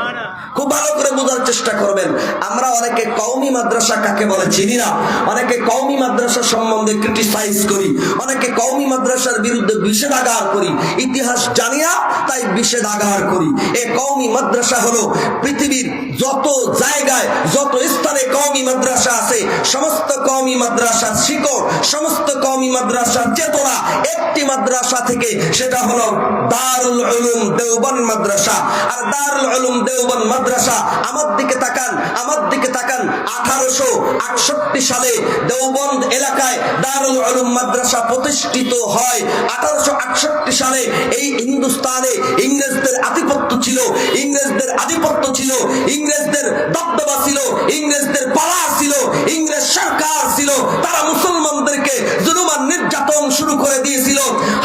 খুব ভালো করে বোঝার চেষ্টা করবেন। আমরা অনেকে কওমি মাদ্রাসা কাকে বলে চিনি না, অনেকে কওমি মাদ্রাসা সম্বন্ধে ক্রিটিসাইজ করি, অনেকে কওমি মাদ্রাসার বিরুদ্ধে নিষেধাজ্ঞা করি, ইতিহাস জানিয়া তাই নিষেধাজ্ঞা করি। এই কওমি মাদ্রাসা হলো পৃথিবীর যত জায়গায় যত স্থানে কওমি মাদ্রাসা আছে, সমস্ত কওমি মাদ্রাসার শিকড়, সমস্ত কওমি মাদ্রাসার চেতনা একটি মাদ্রাসা থেকে, সেটা হলো দারুল উলুম দেওবন্দ মাদ্রাসা। আর দারুল উলুম দেওবন্দ মাদ্রাসা, আমার দিকে তাকান, আমার দিকে তাকান। 1868 সালে দেওবন্দ এলাকায় দারুল উলুম মাদ্রাসা প্রতিষ্ঠিত হয়। 1868 সালে এই হিন্দুস্তানে ইংরেজদের আধিপত্য ছিল, ইংরেজদের আধিপত্য ছিল, ইংরেজদের দবদবা ছিল, ইংরেজদের পাওয়ার ছিল, ইংরেজ সরকার ছিল। তারা মুসলমানদেরকে জুলুম আর নির্যাতন শুরু করে দিয়েছিল।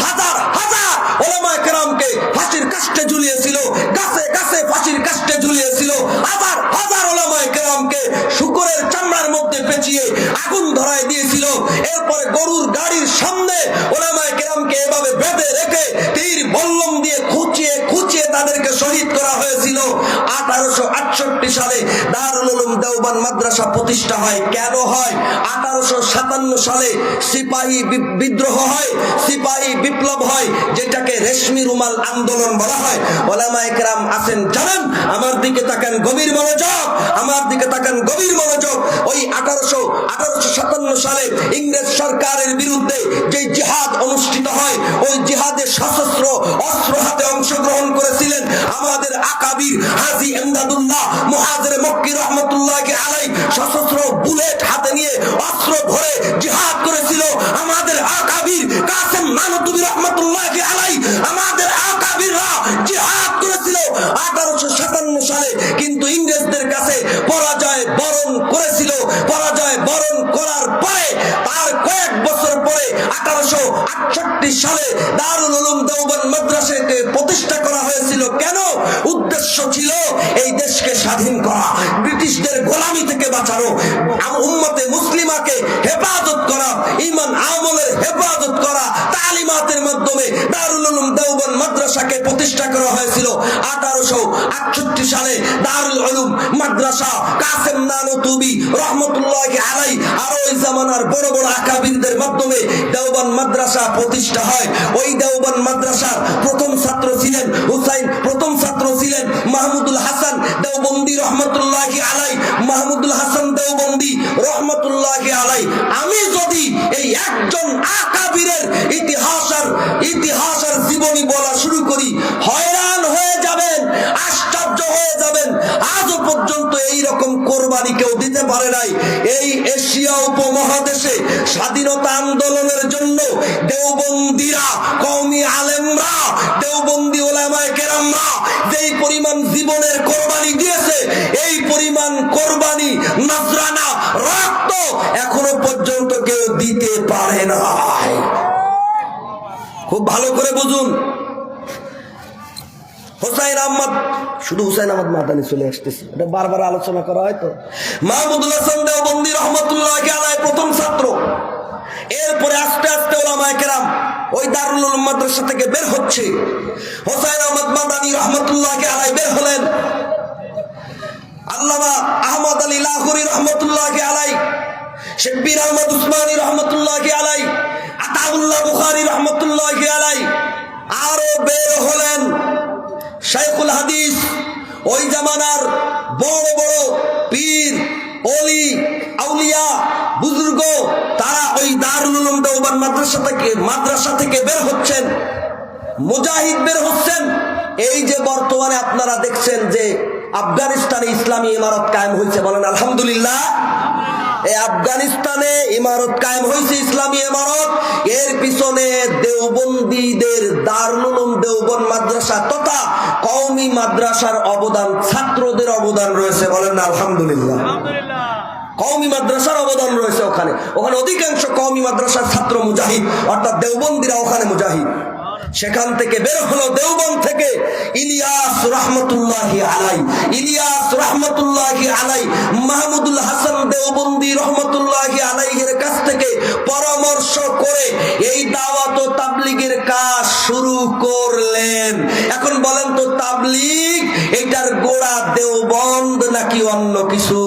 হাজার হাজার উলামায়ে কেরামকে ফাঁসির কাস্টে ঝুলিয়েছিল, গাছে গাছে ফাঁসির কাস্টে ঝুলিয়েছিল। হাজার হাজার উলামায়ে কেরামকে শুকরের চামড়ার মধ্যে পেঁচিয়ে আগুন ধরায় দিয়েছিল। এরপরে গরুর গাড়ির সামনে উলামায়ে কেরামকে এভাবে বেঁধে রেখে তীর বল্লম দিয়ে খুঁচিয়ে খুঁচিয়ে তাদেরকে শহীদ করা হয়েছিল। 1868 সালে দারুল উলুম দেওবন্দ মাদ্রাসা প্রতিষ্ঠা হয়। কেন হয়? 1857 সালে সিপাহী বিদ্রোহ হয়, সিপাহী বিপ্লব হয়, যেটাকে রেশমি রুমাল আন্দোলন বলা হয়। উলামায়ে কেরাম আছেন জানেন, আমার দিকে তাকান গভীর মনোযোগ, আমার দিকে তাকান গভীর মনোযোগ। ওই 1857 সালে ইংরেজ সরকারের বিরুদ্ধে যে জিহাদ অনুষ্ঠিত হয়, ওই জিহাদে সশস্ত্র অস্ত্র হাতে অংশগ্রহণ করেছিলেন আমাদের আকাবির হাজী ইমদাদুল্লাহ মুহাজির মক্কি রহমতুল্লাহি আলাইহি। সশস্ত্র বুলেট হাতে নিয়ে অস্ত্র ধরে জিহাদ করেছিল আমাদের আকাবির কাসেম নানুতুবি রহমতুল্লাহি আলাইহি। আমাদের আকাবিররা জিহাদ করেছিল 1857 সালে, কিন্তু ইংরেজদের কাছে পরাজয় বরণ করেছিল। পরাজয় বরণ করার পরে তার কয়েক বছর পরে 1868 সালে দারুল উলুম দেওবন্দ মাদ্রাসাকে প্রতিষ্ঠা করা হয়েছিল। কেন? উদ্দেশ্য ছিল এই দেশকে স্বাধীন করা, ব্রিটিশদের গোলামি থেকে বাঁচানো, উম্মতে মুসলিমাকে হেফাজত করা, ঈমান আমলের হেফাজত করা। তালিমাতের মাধ্যমে দারুল উলুম দেওবন্দ মাদ্রাসাকে প্রতিষ্ঠা করা হয়েছিল। 1868 সালে দারুল উলুম মাদ্রাসা কাসেম নানুতুবি রহমতুল্লাহি আলাইহি আর ওই জামানার বড় বড় আকাবিরদের মাধ্যমে দেওবন্দ মাদ্রাসা প্রতিষ্ঠা হয়। ওই দেওবন্দ মাদ্রাসার প্রথম ছাত্র ছিলেন হুসাইন, প্রথম ছাত্র ছিলেন মাহমুদুল হাসান দেওবন্দি রহমতুল্লাহি আলাইহি। মাহমুদুল হাসান দেওবন্দি রহমতুল্লাহি আলাইহি। আমি যদি এই একজন আকাবিরের ইতিহাসের জীবনী বলা শুরু করি, হয়রান হয়ে যাবেন, আশ্চর্য হয়ে যাবেন। আজও পর্যন্ত এই রকম কোরবানি কেউ দিতে পারে নাই। এই এশিয়া উপমহাদেশে স্বাধীনতা আন্দোলনের জন্য দেওবন্দিরা, কওমি আলেমরা, দেওবন্দি উলামায়ে কেরামরা যেই পরিমাণ জীবনের কোরবানি দিয়েছে, এই পরিমাণ কোরবানি, নজরানা, রক্ত এখনো পর্যন্ত কেউ দিতে পারে নাই। খুব ভালো করে বুঝুন। হুসাইন আহমদ, শুধু হুসাইন আহমদ মাদানী চলে আসতেছে, এটা বারবার আলোচনা করা হয় তো। মাহমুদুল হাসান দেওবন্দি রহমতুল্লাহি আলাইহি প্রথম ছাত্র। এরপরে আস্তে আস্তে উলামায়ে কেরাম ওই দারুল উলুম মাদ্রাসা থেকে বের হচ্ছে। হুসাইন আহমদ মাদানী রহমতুল্লাহি আলাইহি বের হলেন। আল্লামা আহমদ আলী লাহোরী রহমতুল্লাহি আলাইহি, শিব্বির আহমদ উসমানী রহমতুল্লাহি আলাইহি, আতাউল্লাহ বুখারী রহমতুল্লাহি আলাইহি আরো বের হলেন। শাইখুল হাদিস, ওই জামানার বড় বড় পীর, ওলি, আউলিয়া, বুজুর্গ, তারা ওই দারুল উলুম দেওবন্দ মাদ্রাসা থেকে বের হচ্ছেন। মুজাহিদ বের হচ্ছেন। এই যে বর্তমানে আপনারা দেখছেন যে আফগানিস্তানে ইসলামী ইমারত কায়েম হয়েছে, বলেন আলহামদুলিল্লাহ। এই আফগানিস্তানে ইমারত কায়েম হয়েছে, ইসলামী ইমারত। এর পিছনে দেওবন্দীদের দারুল উলুম দেওবন্দ মাদ্রাসা তথা কওমি মাদ্রাসার অবদান, ছাত্রদের অবদান রয়েছে, বলেন না আলহামদুলিল্লাহ। কওমি মাদ্রাসার অবদান রয়েছে ওখানে। ওখানে অধিকাংশ কওমি মাদ্রাসার ছাত্র মুজাহিদ, অর্থাৎ দেওবন্দীরা ওখানে মুজাহিদ। সেখান থেকে বের হলো দেওবন্দ থেকে ইলিয়াস রহমতুল্লাহি আলাইহি। ইলিয়াস রহমতুল্লাহি আলাইহি মাহমুদুল হাসান দেওবন্দি রহমতুল্লাহি আলাইহির কাছ থেকে পরামর্শ করে এই দাওয়াত ও তাবলীগের কাজ শুরু করলেন। এখন বলেন তো, তাবলীগ এটার গোড়া দেওবন্দ নাকি অন্য কিছু?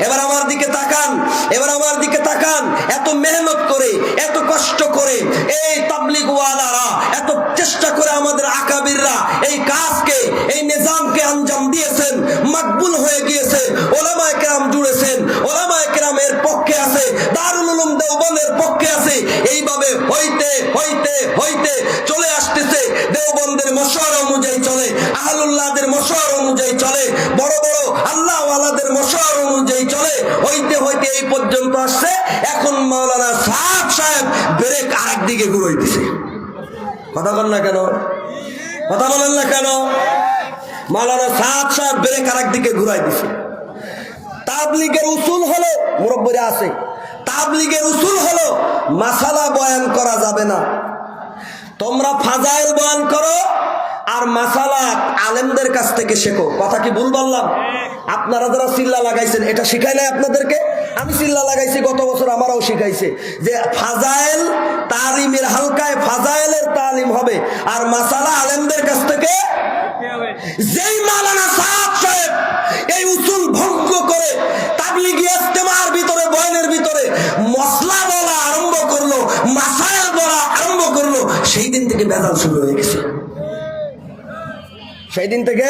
এবার আমার দিকে তাকান, এবার আমার দিকে তাকান। এত মেহনত করে, এত কষ্ট করে এই তাবলীগ ওয়ালারা, এত চেষ্টা করে আমাদের আকাবিররা এই কাজকে, এই নিজামকে আঞ্জাম দিয়েছেন, মকবুল হয়ে গিয়েছে। ওলামায়ে কেরাম জুড়েছেন, ওলামায়ে কেরাম এর পক্ষে আছে, দারুল উলুম দেওবন্দের পক্ষে আছে। এইভাবে হইতে হইতে হইতে চলে আসতেছে। দেওবন্দের মশওয়ারা অনুযায়ী চলে, আহলুল্লাহদের মশওয়ারা অনুযায়ী চলে, বড় বড় আল্লাহ ওয়ালাদের মশওয়ারা অনুযায়ী চলে। হইতে হইতে এই পর্যন্ত আসছে। এখন মাওলানা সাহেব ব্রেক আরেক দিকে ঘুরাইতেছে। কথা বলেন না কেন? কথা বলেন না কেন? মাওলানা সাহেব ব্রেক আরেক দিকে ঘুরাই দিছে। তাবলীগের উসুল হলো, মুরব্বিরা আছে, তাবলীগের উসুল হলো মাসালা বয়ান করা যাবে না। তোমরা ফাজাইল বয়ান করো আর মাসালা আলেমদের কাছ থেকে শেখো। কথা কি ভুল বললাম? আপনারা যারা চিল্লা লাগাইছেন এটা শিখাই নাই আপনাদেরকে? আমি চিল্লা লাগাইছি গত বছর, আমারও শিখাইছে যে ফাজাইল তালিমের হালকায় ফাজাইলের তালিম হবে আর মাসালা আলেমদের কাছ থেকে। যেই মাওলানা সাহেব এই উসুল ভঙ্গ করে তাবলীগি ইজতেমার ভিতরে, বয়ানের ভিতরে মসলা বলা আরম্ভ করলো, মাসাইল বলা আরম্ভ করলো, সেই দিন থেকে ভেজাল শুরু হয়ে গেছে। সেই দিন থেকে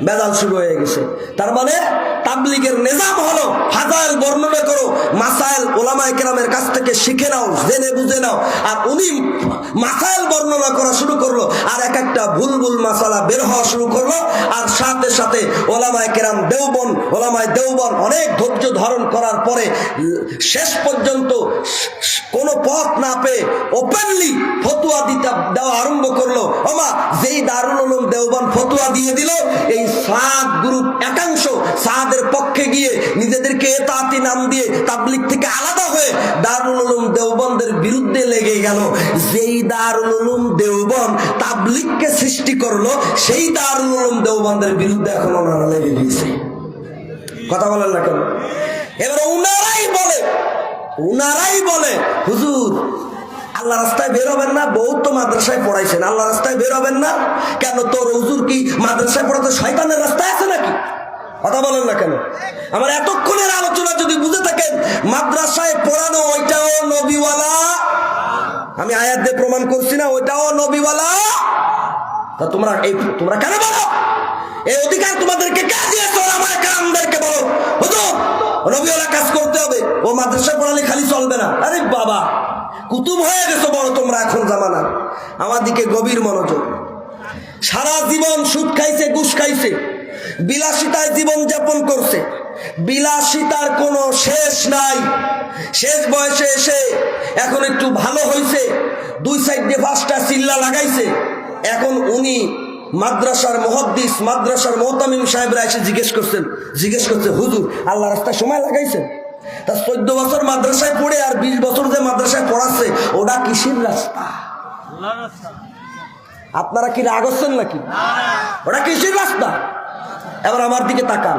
ভেজাল শুরু হয়ে গেছে। তার মানে তাবলীগের নিজাম হলো ফাজাইল বর্ণনা করো, মাসাইল ওলামায়ে কেরামের কাছ থেকে শিখে নাও, জেনে বুঝে নাও। আর উনি মাসাইল বর্ণনা করা শুরু করলো আর এক একটা ভুল ভুল মাসালা বের হওয়া শুরু করলো। আর সাথে সাথে ওলামায়ে কেরাম ওলামায়ে দেওবন অনেক ধৈর্য ধারণ করার পরে শেষ পর্যন্ত কোনো পথ না পেয়ে ওপেনলি ফতুয়া দেওয়া আরম্ভ করলো। ওমা যেই দারুল উলুম দেওবন ফতুয়া দিয়ে দিল, এই সাদ গ্রুপ একাংশ সাদের পক্ষে গিয়ে নিজেদেরকে এতাতি নাম দিয়ে তাবলীগ থেকে আলাদা হয়ে দারুল উলুম দেওবন্দের বিরুদ্ধে লেগে গেল। যেই দারুল উলুম দেওবন তাবলীগকে সৃষ্টি করলো, সেই দারুল উলুম দেওবন্দের বিরুদ্ধে এখন ওনারা লেগে গিয়েছে। কথা বলেন না কেন? এবার উনারাই বলে হুজুর আল্লাহ রাস্তায় বের হবেন না, বহুত তো মাদ্রাসায় পড়াইছেন, আল্লাহ রাস্তায় বের হবেন না কেন? তোর হুজুর কি মাদ্রাসায় পড়াতে শয়তানের রাস্তায় আছে নাকি? কথা বলেন না কেন? আমার এতক্ষণের আলোচনা যদি বুঝে থাকেন, মাদ্রাসায় পড়ানো ওইটাও নবীওয়ালা, আমি আয়াত দিয়ে প্রমাণ করছি না, ওইটাও নবীওয়ালা। তা তোমরা কেন বলো? এই অধিকার তোমাদেরকে কে দিয়েছে? ওলামায়ে কেরামদেরকে বলো হুজুর নবীওয়ালা কাজ করতে হবে, ও মাদ্রাসায় পড়ালে খালি চলবে না। আরে বাবা, কুতুব হয়ে গেছো বড় তোমরা এখন জামানা। আমার দিকে গভীর মনোযোগ। সারা জীবন সুদ খাইছে, ঘুষ খাইছে, বিলাসিতায় জীবন যাপন করছে, বিলাসিতার কোনো শেষ নাই। শেষ বয়সে এসে এখন একটু ভালো হয়েছে, দুই সাইড দিয়ে 5টা চিল্লা লাগাইছে। এখন উনি মাদ্রাসার মুহাদ্দিস, মাদ্রাসার মুহতামিম সাহেবরা এসে জিজ্ঞেস করছে হুজুর আল্লাহ রাস্তায় সময় লাগাইছেন? তা 14 বছর মাদ্রাসায় পড়ে আর 20 বছর যে মাদ্রাসায় পড়াচ্ছে, ওটা কিসের রাস্তা? আপনারা কি রাগ হচ্ছেন নাকি? ওটা কিসের রাস্তা? এবার আমার দিকে তাকান।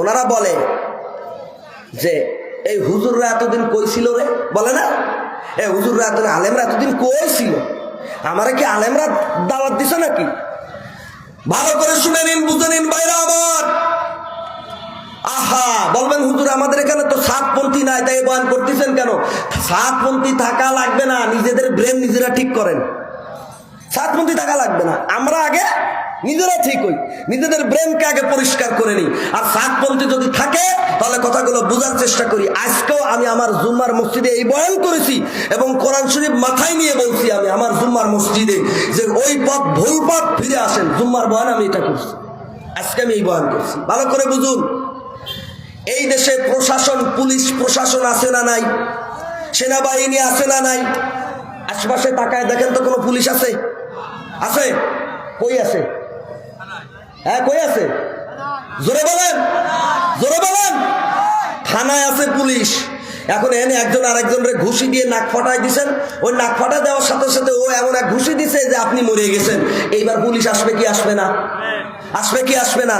ওনারা বলে যে এই হুজুররা এতদিন কই ছিল রে? বলে না, এই হুজুররা এতদিন, আলেমরা এতদিন কই ছিল? আমারা কি আলেমরা দাওয়াত দিছে নাকি? ভালো করে শুনে নিন, বুঝে নিন ভাইরা আমার। আহা, বলবেন হুজুর আমাদের এখানে তো সাতপন্থী নাই, তাই বয়ান করতেছেন কেন? সাতপন্থী থাকা লাগবে না, নিজেদের ব্রেন নিজেরা ঠিক করেন। সাতপন্থী থাকা লাগবে না, আমরা আগে নিজেরা ঠিক হই, নিজেদের ব্রেনকে আগে পরিষ্কার করে নিই। আর সাতপন্থী যদি থাকে তাহলে কথাগুলো বোঝার চেষ্টা করি। আজকেও আমি আমার জুম্মার মসজিদে এই বয়ান করেছি এবং কোরআন শরীফ মাথায় নিয়ে বলছি আমি আমার জুম্মার মসজিদে যে ওই পথ ভুল পথ ফিরে আসেন। জুম্মার বয়ান আমি এটা করছি, আজকে আমি এই বয়ান করছি। ভালো করে বুঝুন, এই দেশে প্রশাসন, পুলিশ প্রশাসন আছে না নাই? সেনাবাহিনী আছে না নাই? আশপাশে তাকায় দেখেন তো কোনো পুলিশ আছে? আছে? কই আছে? হ্যাঁ, কই আছে? জোরে বলেন, জোরে বলেন। থানায় আছে পুলিশ। এখন এনে একজন আরেকজনের ঘুষি দিয়ে নাক ফাটাই দিচ্ছেন, ওই নাক ফাটা দেওয়ার সাথে সাথে ও এমন এক ঘুষি দিছে যে আপনি মরে গেছেন। এইবার পুলিশ আসবে কি আসবে না? আসবে কি আসবে না?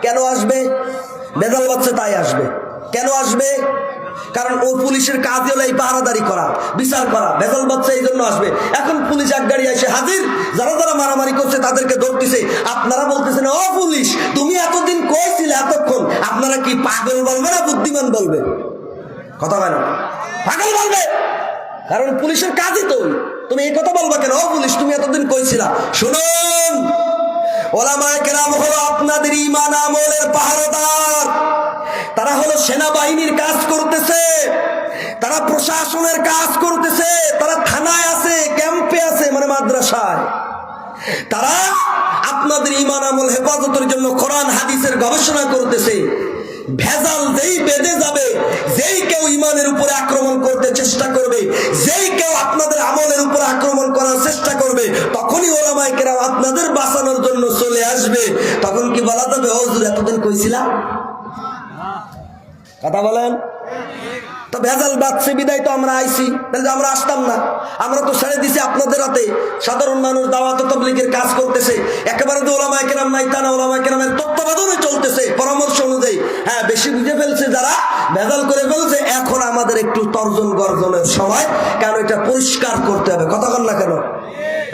কেন আসবে? বেজাল বাচ্চা তাই আসবে। কেন আসবে? কারণ ও পুলিশের কাজ হলো এই পাহারাদারি করা, বিচার করা। বেজাল বাচ্চা এই জন্য আসবে। এখন পুলিশ এক গাড়ি এসে হাজির, যারা যারা মারামারি করছে তাদেরকে ধরতেছে। আপনারা বলতেছেন ও পুলিশ তুমি এতদিন কই ছিলে এতক্ষণ? আপনারা কি পাগল বলবে না বুদ্ধিমান বলবে? কথা হয় না, পাগল বলবে। কারণ পুলিশের কাজই তো। তুমি এই কথা বলবা কেন? ও পুলিশ, তুমি এতদিন কইছিলা। শুনুন, ওলামায়ে কেরাম হলো আপনাদের ঈমান আমলের পাহারাদার। তারা হলো সেনাবাহিনীর কাজ করতেছে, তারা প্রশাসনের কাজ করতেছে, তারা থানায় আছে, ক্যাম্পে আছে, মানে মাদ্রাসায়। তারা আপনাদের ঈমান আমল হেফাজতের জন্য কোরআন হাদিসের গবেষণা করতেছে। ভেজাল যেই বেঁধে যাবে, যেই কেউ ঈমানের উপরে আক্রমণ করতে চেষ্টা করবে, যেই কেউ আপনাদের আমলের উপরে আক্রমণ করার চেষ্টা করবে, তখনই ওলামায়ে কেরাম আপনাদের বাঁচানোর জন্য চলে আসবে। তখন কি বলা যাবে, হুজুর এতদিন কইছিলাম? কথা বলেন তো। ভেজাল বাদছে বিদায় তো আমরা আইছি, তাহলে আমরা আসতাম না? আমরা তো ছেড়ে দিছি আপনাদের হাতে। সাধারণ মানুষ দাওয়াত ও তাবলীগের কাজ করতেছে, একেবারে তো ওলামায়ে কেরাম নাই তা না, ওলামায়ে কেরামের তত্ত্বাবধানে চলতেছে, পরামর্শ অনুযায়ী। হ্যাঁ, বেশি বুঝে ফেলছে যারা, ভেজাল করে ফেলছে, এখন আমাদের একটু তর্জন গর্জনের সময়, কারণ এটা পরিষ্কার করতে হবে। কথা বল না কেন?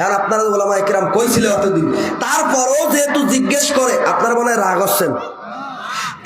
আর আপনারা ওলামায়ে কেরাম কইছিল এতদিন, তারপরও যেহেতু জিজ্ঞেস করে, আপনারা মনে হয় রাগ হচ্ছেন,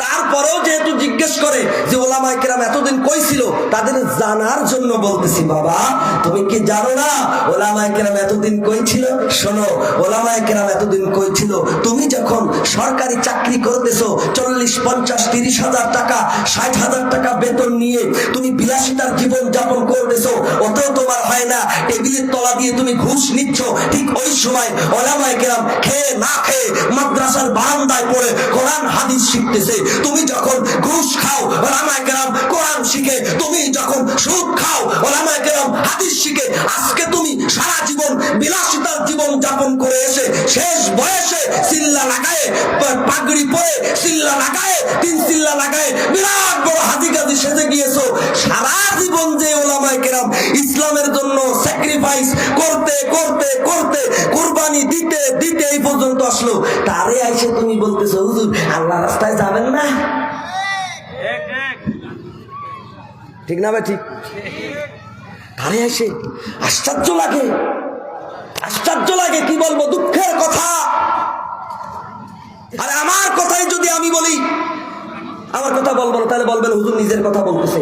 তারপরেও যেহেতু জিজ্ঞেস করে যে ওলামায়ে কেরাম এতদিন কইছিল, তাদের জানার জন্য বলতেছি, বাবা তুমি কি জানো না ওলামায়ে কেরাম এতদিন কইছিল? শোনো, ওলামায়ে কেরাম এতদিন কইছিল, তুমি যখন সরকারি চাকরি করতেছো, 40, 50, 30 হাজার টাকা, 60 হাজার টাকা বেতন নিয়ে তুমি বিলাসিতার জীবন যাপন করতেছো, ওতেও তোমার হয় না, টেবিলের তলা দিয়ে তুমি ঘুষ নিচ্ছ। ঠিক ওই সময় ওলামায়ে কেরাম খেয়ে না খেয়ে মাদ্রাসার বারান্দায় পড়ে কোরআন হাদিস শিখতেছে। তুমি যখন ঘুষ খাও, ওলামায়ে কেরাম কোরআন শিখে। তুমি যখন সুদ খাও, ওলামায়ে কেরাম হাদিস শিখে। আজকে তুমি সারা জীবন বিলাসিতার জীবন যাপন করে এসে শেষ বয়সে সিল্লা লাগায়ে, পাগড়ি পরে সিল্লা লাগায়ে, 3 সিল্লা লাগায়ে বিরাট বড় হাজি গাজি সেজে গিয়েছো। সারা জীবন যে ওলামায়ে কেরাম ইসলামের জন্য স্যাক্রিফাইস করতে করতে করতে, কুরবানি দিতে দিতে এই পর্যন্ত আসলো, তারে আইসে তুমি বলতেছো হুজুর আল্লাহ রাস্তায় যাবেন না? ঠিক না ভাই? ঠিক। তারে আইসে আশ্চর্য লাগে, আশ্চর্য লাগে, কি বলবো, দুঃখের কথা। আর আমার কথাই যদি আমি বলি, আমার কথা বলবো না, তাহলে বলবেন হুজুর নিজের কথা বলতেছে।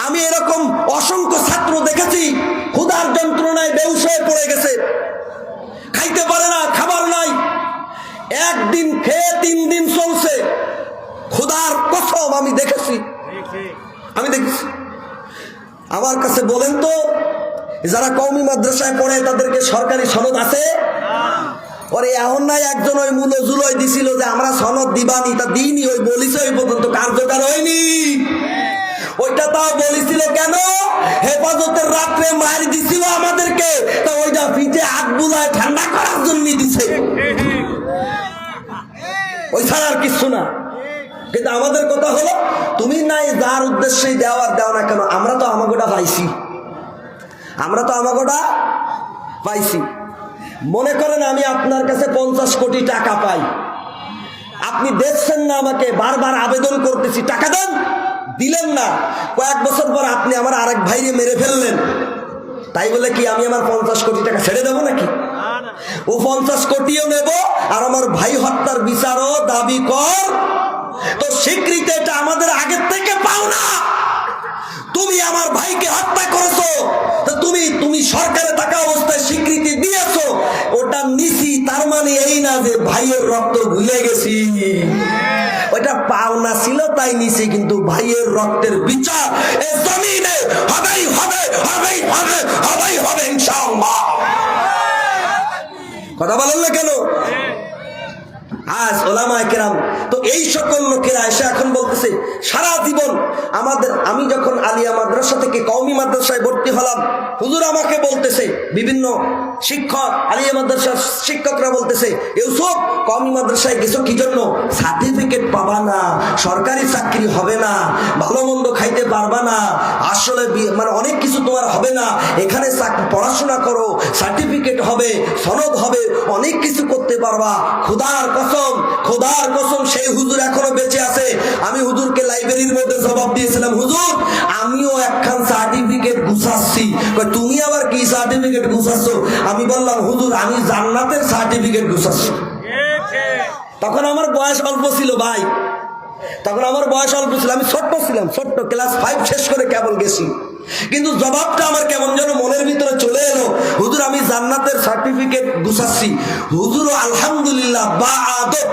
আমি এরকম অসংখ্য ছাত্র দেখেছি, ক্ষুধার যন্ত্রণায় বেহুশ হয়ে পড়ে গেছে, খাইতে পারে না, খাবার নাই, একদিন খেয়ে 3 দিন চলছে। ক্ষুধার কসম আমি দেখেছি। আমার কাছে বলেন তো, যারা কওমি মাদ্রাসায় পড়ে তাদেরকে সরকারি সনদ আছে? ওরে এখন নাই, একজন ওই জুলই দিছিল যে আমরা সনদ দিবানি, তা দিইনি, ওই বলিছে, ওই পর্যন্ত কার্যকর হয়নি। ওইটা তাও বলেছিল কেন? হেফাজতের রাত্রে মার দিছিল আমাদেরকে, তা ওইটা পিঠে হাত বুলায় ঠান্ডা করার জন্য দিছে, ওই ছাড়া আর কিছু না। কিন্তু আমাদের কথা হলো, তুমি নাই যার উদ্দেশ্যে দেওয়ার দাও না কেন, আমরা তো আমাগোটা পাইছি। মনে করেন আমি আপনার কাছে 50 কোটি টাকা পাই, আপনি দেখছেন না আমাকে, বারবার আবেদন করতেছি টাকা দেন, দিলেন না। কয়েক বছর পর আপনি আমার আরেক ভাইরে মেরে ফেললেন, তাই বলে কি আমি আমার 50 কোটি টাকা ছেড়ে দেবো নাকি? ও 50 কোটিও নেব, আর আমার ভাই হত্যার বিচারও দাবি কর। তো স্বীকৃতি এটা আমাদের আগের থেকে পাও না। তুমি আমার ভাইকে হত্যা করেছো, তো তুমি সরকারে থাকা অবস্থায় স্বীকৃতি দিয়েছো, ওটা নিছি, তার মানে এই না যে ভাইয়ের রক্ত ভুলে গেছি। ওটা পাওনা ছিল তাই নিছি, কিন্তু ভাইয়ের রক্তের বিচার এই জমিনে হবেই হবে, হবেই হবে, হবেই হবে ইনশাআল্লাহ। কথা বলেন না কেন? আজ ওলামায়ে কেরাম তো এই সকল লোকেরা এসে এখন বলতেছে সারা জীবন আমি যখন আলিয়া মাদ্রাসা থেকে কওমি মাদ্রাসায় ভর্তি হলাম, হুজুর আমাকে বলতেছে, বিভিন্ন শিক্ষক, আলিয়া মাদ্রাসার শিক্ষকরা বলতেছে, ইউসুফ কওমি মাদ্রাসায় গেছো কি জন্য? সার্টিফিকেট পাবা না, সরকারি চাকরি হবে না, ভালো মন্দ খাইতে পারবা না, আসলে মানে অনেক কিছু তোমার হবে না, এখানে পড়াশোনা করো, সার্টিফিকেট হবে, সনদ হবে, অনেক কিছু করতে পারবা। খোদার কসম সেই হুজুর এখনো বেঁচে আছে। আমি হুজুরকে লাইব্রেরির মধ্যে জবাব দিয়েছিলাম, হুজুর আমিও একখান সার্টিফিকেট গুছাচ্ছি। তুমি আবার কি সার্টিফিকেট গুছাচ্ছ? আমি বললাম, হুজুর আমি জান্নাতের সার্টিফিকেট গুছাচ্ছি। তখন আমার বয়স অল্প ছিল ভাই, আমি ছোট্ট ছিলাম, ক্লাস 5 শেষ করে কেবল গেছি। কিন্তু জবাবটা আমার কেমন যেন মনের ভিতরে চলে এলো। হুজুর আমি জান্নাতের সার্টিফিকেট গুছাচ্ছি। হুজুরও আলহামদুলিল্লাহ বা আদব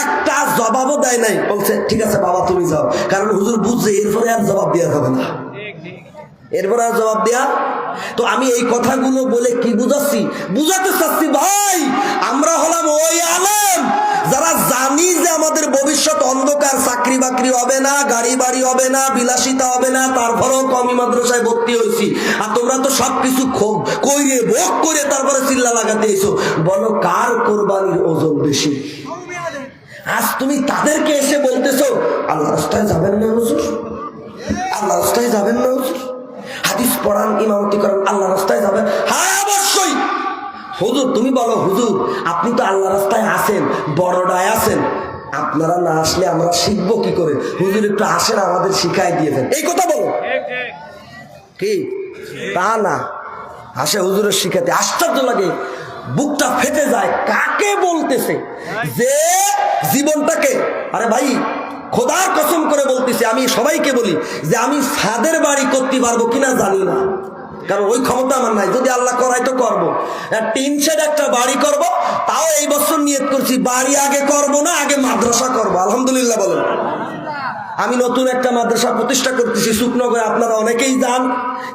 একটা জবাবও দেয় নাই, বলছে ঠিক আছে বাবা তুমি যাও। কারণ হুজুর বুঝছে এরপরে আর জবাব দেওয়া হবে না, এরপর আর জবাব দেয়া। তো আমি এই কথাগুলো বলে কি বুঝাচ্ছি? বুঝাতে চাচ্ছি ভাই আমরা হলাম ওই আলেম যারা জানি যে আমাদের ভবিষ্যৎ অন্ধকার, চাকরি বাকরি হবে না, গাড়ি বাড়ি হবে না, বিলাসিতা হবে না, তারপরেও কমি মাদ্রাসায় ভর্তি হয়েছি। আর তোমরা তো সবকিছু কইরে ভোগ করে তারপরে চিল্লা লাগাতে এসো। বলো কার কোরবানির ওজন বেশি? আজ তুমি তাদেরকে এসে বলতেছো আল্লাহ রাস্তায় যাবেন না হুজুর, আল্লাহ রাস্তায় যাবেন না হুজুর, হাদিস পড়ান, ইমামতি করেন, আল্লাহ রাস্তায় যাবেন। হ্যাঁ অবশ্যই। হুজুর তুমি বলো হুজুর আপনি তো আল্লাহ রাস্তায় আছেন, বড়ডায় আছেন, আপনারা না আসলে আমরা শিখবো কি করে? হুজুর একটু আসেন আমাদের শিখাই দিয়েছেন, এই কথা বলো কি? তা না, আসে হুজুরের শিখাতে। আশ্চর্য লাগে, বুকটা ফেটে যায়। কাকে বলতেছে যে জীবনটাকে, আরে ভাই খোদার কসম করে বলতেছি, আমি সবাইকে বলি যে আমি ছাদের বাড়ি করতে পারবো কিনা জানি না, কারণ ওই ক্ষমতা আমার নাই। যদি আল্লাহ করাই তো করবো। টিন শেড একটা বাড়ি করব, তাও এই বছর নিয়ত করছি বাড়ি আগে করব না, আগে মাদ্রাসা করব। আলহামদুলিল্লাহ বলেন। আমি নতুন একটা মাদ্রাসা প্রতিষ্ঠা করতেছি শুকনগরে, আপনারা অনেকেই যান,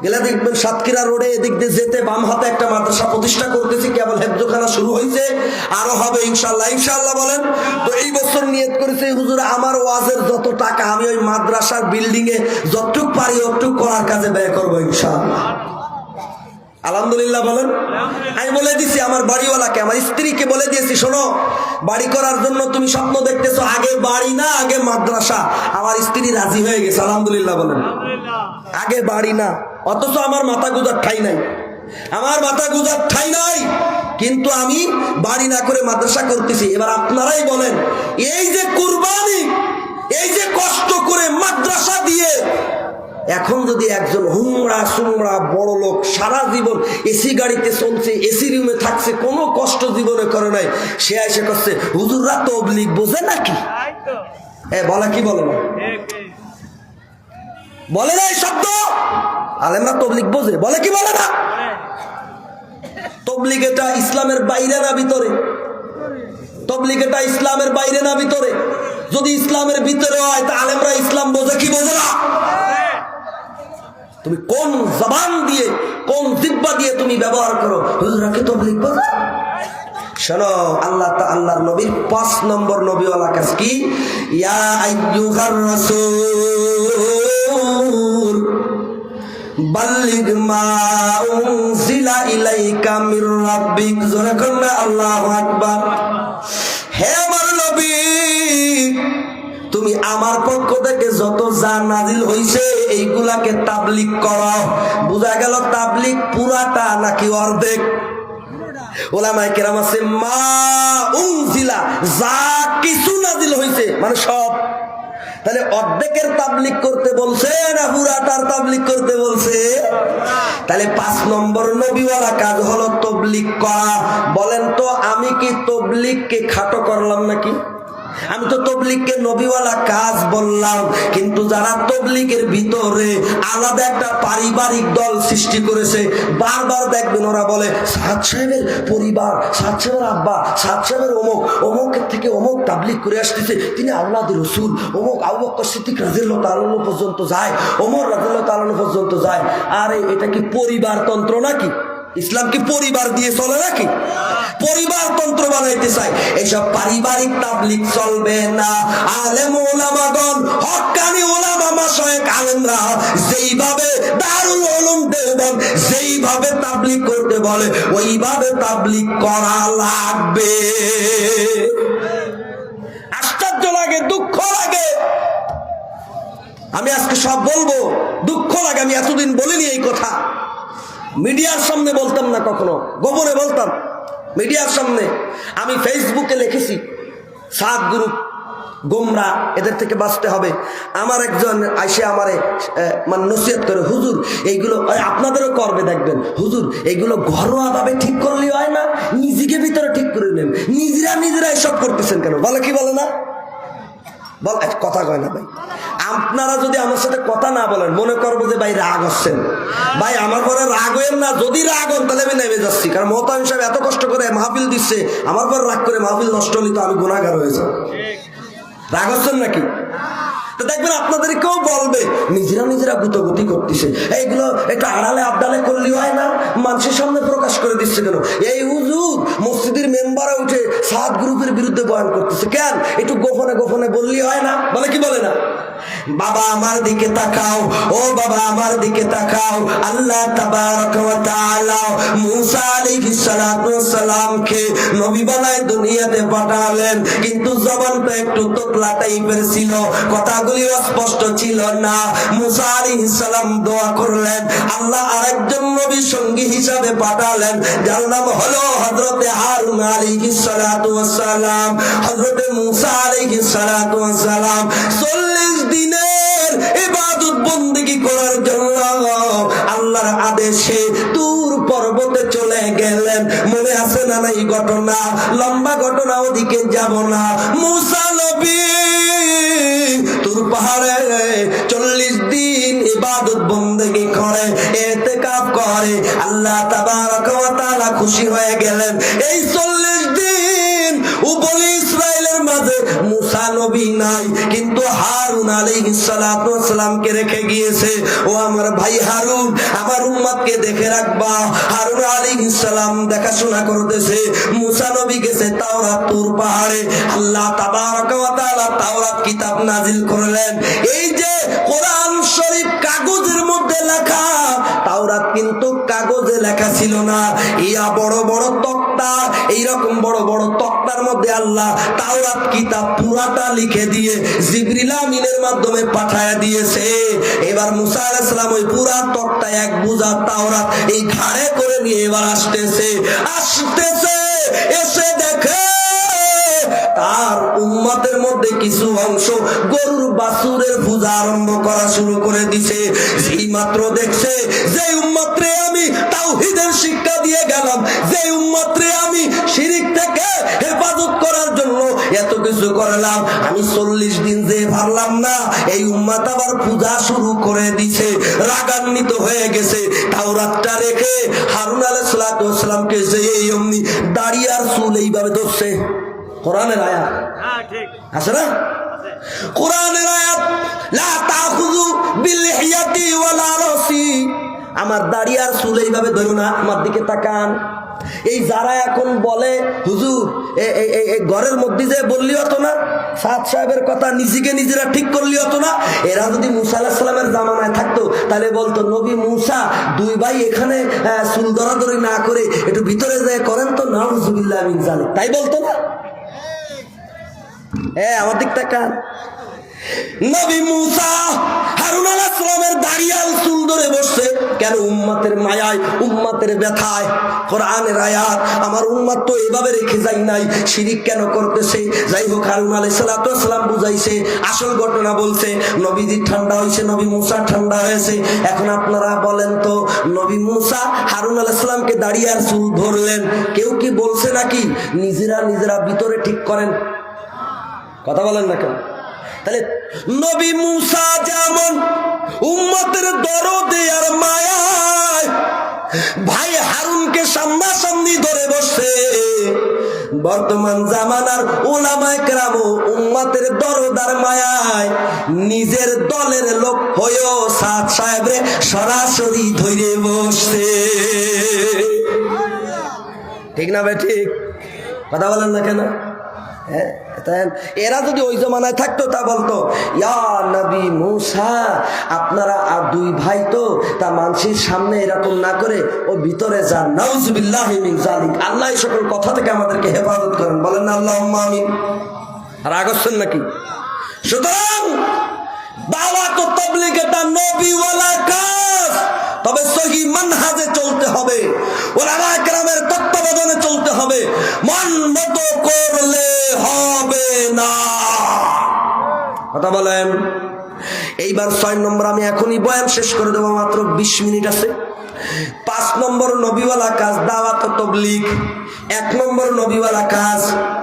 গেলে দেখবেন সাতক্ষীরা রোডে এদিক দিয়ে যেতে বাম হাতে একটা মাদ্রাসা প্রতিষ্ঠা করতেছি। কেবল হেফজখানা শুরু হয়েছে, আরো হবে ইনশাল্লাহ। ইনশাল্লাহ বলেন। তো এই বছর নিয়ত করেছি হুজুর আমার ওয়াজের যত টাকা আমি ওই মাদ্রাসার বিল্ডিং এ যতটুক পারি অতটুক করার কাজে ব্যয় করবো ইনশাল্লাহ। আলহামদুলিল্লাহ বলেন। আমি বলে দিছি আমার বাড়িওয়ালাকে, আমার স্ত্রীকে বলে দিয়েছি শোনো বাড়ি করার জন্য তুমি স্বপ্ন দেখতেছো, আগে বাড়ি না আগে মাদ্রাসা। আমার স্ত্রী রাজি হয়ে গেছে। আলহামদুলিল্লাহ বলেন। আগে বাড়ি না, অথচ আমার মাথা গুজার ঠাই নাই, আমার মাথা গুজার ঠাই নাই, কিন্তু আমি বাড়ি না করে মাদ্রাসা করতেছি। এবার আপনারাই বলেন এই যে কুরবানি, এই যে কষ্ট করে মাদ্রাসা দিয়ে, এখন যদি একজন হুমড়া সুমড়া বড় লোক সারা জীবন এসি গাড়িতে চলছে, এসি রুমে থাকছে, কোনো কষ্ট জীবনে করে নাই, সে এসে করছে হুজুররা তবলিগ বোঝে নাকি? বলা কি বলে না? বলে না এই শব্দ? আলেমরা তবলিগ বোঝে, বলে কি বলে না? তবলিগ এটা ইসলামের বাইরে না ভিতরে? তবলিগ এটা ইসলামের বাইরে না ভিতরে? যদি ইসলামের ভিতরে হয় তা আলেমরা ইসলাম বোঝে কি বোঝে না? তুমি কোন জবান দিয়ে, কোন জিহ্বা দিয়ে তুমি ব্যবহার করো, হুজুরকে তবলিগ বোঝে? শোনো আল্লাহ আল্লাহর নবীর 5 নম্বর নবীওয়ালা কাজ কি? ইয়া আইয়ুহার রাসূল বাল্লিগ মা উনজিলা ইলাইকা মির রাব্বিক। জোরে করুন আল্লাহু আকবার। হে আমার নবী তুমি আমার পক্ষ থেকে যত যা নাজিল হইছে এইগুলাকে তাবলীগ করো। বুঝা গেল তাবলীগ পুরাটা নাকি অর্ধেক? ওলামায়ে কেরাম আছে মা উনজিলা, যা কিছু নাজিল হইছে মানে সব। তাহলে অর্ধেকের তাবলীগ করতে বলছে না পুরাটার তাবলীগ করতে বলছে? তাহলে 5 নম্বর নবীওয়ালা কাজ হলো তাবলীগ করা। বলেন তো আমি কি তাবলীগকে খাটো করলাম নাকি? আমি তো তাবলীগকে নবীওয়ালা কাজ বললাম, কিন্তু যারা তাবলীগের ভিতরে আলাদা একটা পারিবারিক দল সৃষ্টি করেছে, বারবার দেখবেন ওরা বলে সাদ সাহেবের পরিবার, সাদ সাহেবের আব্বা, সাদ সাহেবের অমুক, অমুকের থেকে অমুক তাবলীগ করে আসতেছে, তিনি আল্লাহর রাসূল, অমুক আবু বকর সিদ্দিক রাদিয়াল্লাহু তাআলা পর্যন্ত যায়, ওমর রাদিয়াল্লাহু তাআলা পর্যন্ত যায়। আরে এটা কি পরিবারতন্ত্র নাকি? ইসলাম কি পরিবার দিয়ে চলে নাকি? পরিবারতন্ত্র বানাইতে চাই। এইসব পারিবারিক তাবলীগ চলবে না। আলেম ওলামাগণ, হক্কানি ওলামা মাশায়েখ আলেমরা যেইভাবে দারুল উলুম দেওবন্দ যেইভাবে তাবলীগ করতে বলে ওইভাবে তাবলীগ করা লাগবে। আশ্চর্য লাগে, দুঃখ লাগে। আমি আজকে সব বলবো, দুঃখ লাগে আমি এতদিন বলিনি এই কথা। মিডিয়ার সামনে বলতাম না, কখনো গোপনে বলতাম। মিডিয়ার সামনে আমি ফেসবুকে লিখেছি সাত গ্রুপ গোমরা, এদের থেকে বাঁচতে হবে। আমার একজন আইসে আমারে মানে নসিহত করে, হুজুর এইগুলো আপনাদেরও করবে দেখবেন, হুজুর এইগুলো ঘরোয়া ভাবে ঠিক করলে হয় না, নিজেকে ভিতরে ঠিক করে নেন, নিজেরা এসব করতেছেন কেন? বলে কি বলে না? বল কথা কয় না ভাই। আপনারা যদি আমার সাথে কথা না বলেন মনে করবো যে ভাই রাগ হচ্ছেন। ভাই আমার পরে রাগ হইেন না, যদি রাগ হন তাহলে আমি নেমে যাচ্ছি। কারণ মোহতামিম সাহেব এত কষ্ট করে মাহফিল দিচ্ছে, আমার পর রাগ করে মাহফিল নষ্ট হলে তো আমি গুনাহগার হয়ে যাব। রাগ হচ্ছেন নাকি? তো দেখবেন আপনাদের কেউ বলবে নিজেরা গুতগুতি করতেছে, এইগুলো একটু আড়ালে আবডালে করলে হয় না, মানুষের সামনে প্রকাশ করে দিচ্ছে কেন? এই হুজুর মসজিদের মেম্বারে উঠে 7 গ্রুপের বিরুদ্ধে বয়ান করতেছে, কেন একটু গোপনে গোপনে বললি হয় না? বলে কি বলে না? বাবা আমার দিকে তাকাও, ও বাবা আমার দিকে তাকাও। আল্লাহ তাবারক ওয়া তাআলা মুসা আলাইহিস সালাতু ওয়াস সালামকে নবী বানায় দুনিয়াতে পাঠালেন, কিন্তু জবানটা একটু তোতলা টাইপের ছিল, কথাগুলি স্পষ্ট ছিল না। মুসা আলাইহিস সালাম দোয়া করলেন, আল্লাহ আরেকজন নবী সঙ্গী হিসাবে পাঠালেন, যার নাম হলো হযরতে হারুন আলাইহিস সালাতু ওয়াস সালাম। হযরতে মুসা আলাইহিস সালাতু ওয়াস সালাম 40 দিনের ইবাদত বন্দেগী করার জন্য আল্লাহর আদেশে তুর পর্বতে চলে গেলেন। মনে আছে না নাই ঘটনা? লম্বা ঘটনা, ওদিকে যাব না। মুসা নবী তুর পাহাড়ে 40 দিন ইবাদত বন্দেগী করে, ইতিকাফ করে। আল্লাহ তাবারক ওয়া তাআলা খুশি হয়ে গেলেন। এই 40 দিন বনি ইসরাইলের মাঝে মুসা নবী নাই, কিন্তু হারুন আলাইহিস সালাতু ওয়াস সালামকে রেখে গিয়েছে। ও আমার ভাই হারুন, আমার উম্মতকে দেখে রাখবা। হারুন আলাইহিস সালাম দেখাশোনা করতেছে। মুসা নবী গেছে তাওরাত তুর পাহাড়ে। আল্লাহ তাবারক ওয়া তাআলা তাওরাত কিতাব নাজিল করলেন। এই যে কোরআন শরীফ কাগজের মধ্যে লেখা, তাওরাত কিন্তু কাগজে লেখা ছিল না। ইয়া বড় বড় তক্তা, এইরকম বড় বড় তক্তার মধ্যে আল্লাহ তাওরাত কিতাব পুরাটা লিখে দিয়ে জিবরিল আমিনের মাধ্যমে পাঠায়া দিয়েছে। এবার মুসা আলাইহিস সালাম ওই পুরা তক্তা এক বোঝা তাওরাত এই ঘাড়ে করে নিয়ে এবার আসতেছে। এসে দেখে তার উম্মতের মধ্যে কিছু অংশ গরুর বাছুরের পূজা আরম্ভ করা শুরু করে দিছে। যেই মাত্র দেখছে, যে উম্মতরে আমি তাওহীদের শিক্ষা দিয়ে গেলাম, যে উম্মতরে আমি শিরক থেকে হেফাজত করার জন্য এত কিছু করলাম, আমি 40 দিন যে পারলাম না, এই উম্মত আবার পূজা শুরু করে দিছে। রাগান্বিত হয়ে গেছে। তাওরাতটা রেখে হারুন আলাইহিস সালাতু ওয়াস সালামকে যে এই অমনি দাড়ি আর চুল এইভাবে ধরছে। কোরআনের আয়াত আছে না? কোরআনের আয়াত, লা তাখুযু বিলহিয়াতি ওয়ালা রাসি, আমার দাড়ি আর চুল এইভাবে ধরো না, আমার দিকে তাকান। এই যারা এখন বলে হুজুর এই ঘরের মধ্যে যে বললি হতো না, সাদ সাহেবের কথা নিজেকে নিজেরা ঠিক করলি হতো না, এরা যদি মুসা আলাইহিস সালামের জামানায় থাকতো তাহলে বলতো নবী মুসা 2 ভাই এখানে চুল ধরাধরি না করে একটু ভিতরে যায় করেন তো, নাউযুবিল্লাহ মিন যালিক, তাই বলতো না? আমার দিক তাকান। নবী মুসা হারুন আলাইহিস সালামের দাড়ি আর চুল ধরে বসছে কেন? উম্মতের মায়ায়, উম্মতের ব্যথায়। কোরআনের আয়াত, আমার উম্মত তো এভাবে রেখে যাই নাই, শিরিক কেন করতেছে? যাই হোক, হারুন আলাইহিস সালাম বুঝাইছে, আসল ঘটনা বলছে। নবীজি ঠান্ডা হয়েছে, নবী মুসা ঠান্ডা হয়েছে। এখন আপনারা বলেন তো, নবী মুসা হারুন আলাইহিস সালামকে দাড়ি আর চুল ধরলেন, কেউ কি বলছে নাকি নিজেরা ভিতরে ঠিক করেন? কথা বলেন না কেন? তাহলে নবী মুসা যেমন উম্মতের দরদে আর মায়ায় ভাই হারুনকে সামনাসামনি ধরে বসছে, বর্তমান জামানার উলামায়ে কেরাম উম্মতের দরদ আর মায়ায় নিজের দলের লোক হয়েও সাদ সাহেবরে সরাসরি ধরে বসছে। ঠিক না ভাই? ঠিক কথা বলেন না কেন? এরা যদি ওই জমানায় থাকতো তা বলতো, ইয়া নবী মুসা, আপনারা আর 2 ভাই তো, তা মানুষের সামনে এরকম না করে ও ভিতরে যান। নাউযুবিল্লাহি মিন যালিক। আল্লাহ এই সকল কথা থেকে আমাদেরকে হেফাজত করেন, বলেন না আল্লাহুম্মা আমিন। আর আগস্টের নাকি? সুতরাং দাওয়াত ও তাবলীগ এটা নবীওয়ালা কাজ, তবে সহি মানহাজে চলতে হবে, উলামায়ে কেরামের তত্ত্বাবধানে চলতে হবে, মন মতো করলে হবে না। কথা বলেন। এইবার 6 নম্বর, আমি এখনই বয়ান শেষ করে দেবো, মাত্র 20 মিনিট আছে। 5 নম্বর নবীওয়ালা কাজ দাওয়াত ও তাবলীগ। এক নম্বর নবীওয়ালা কাজ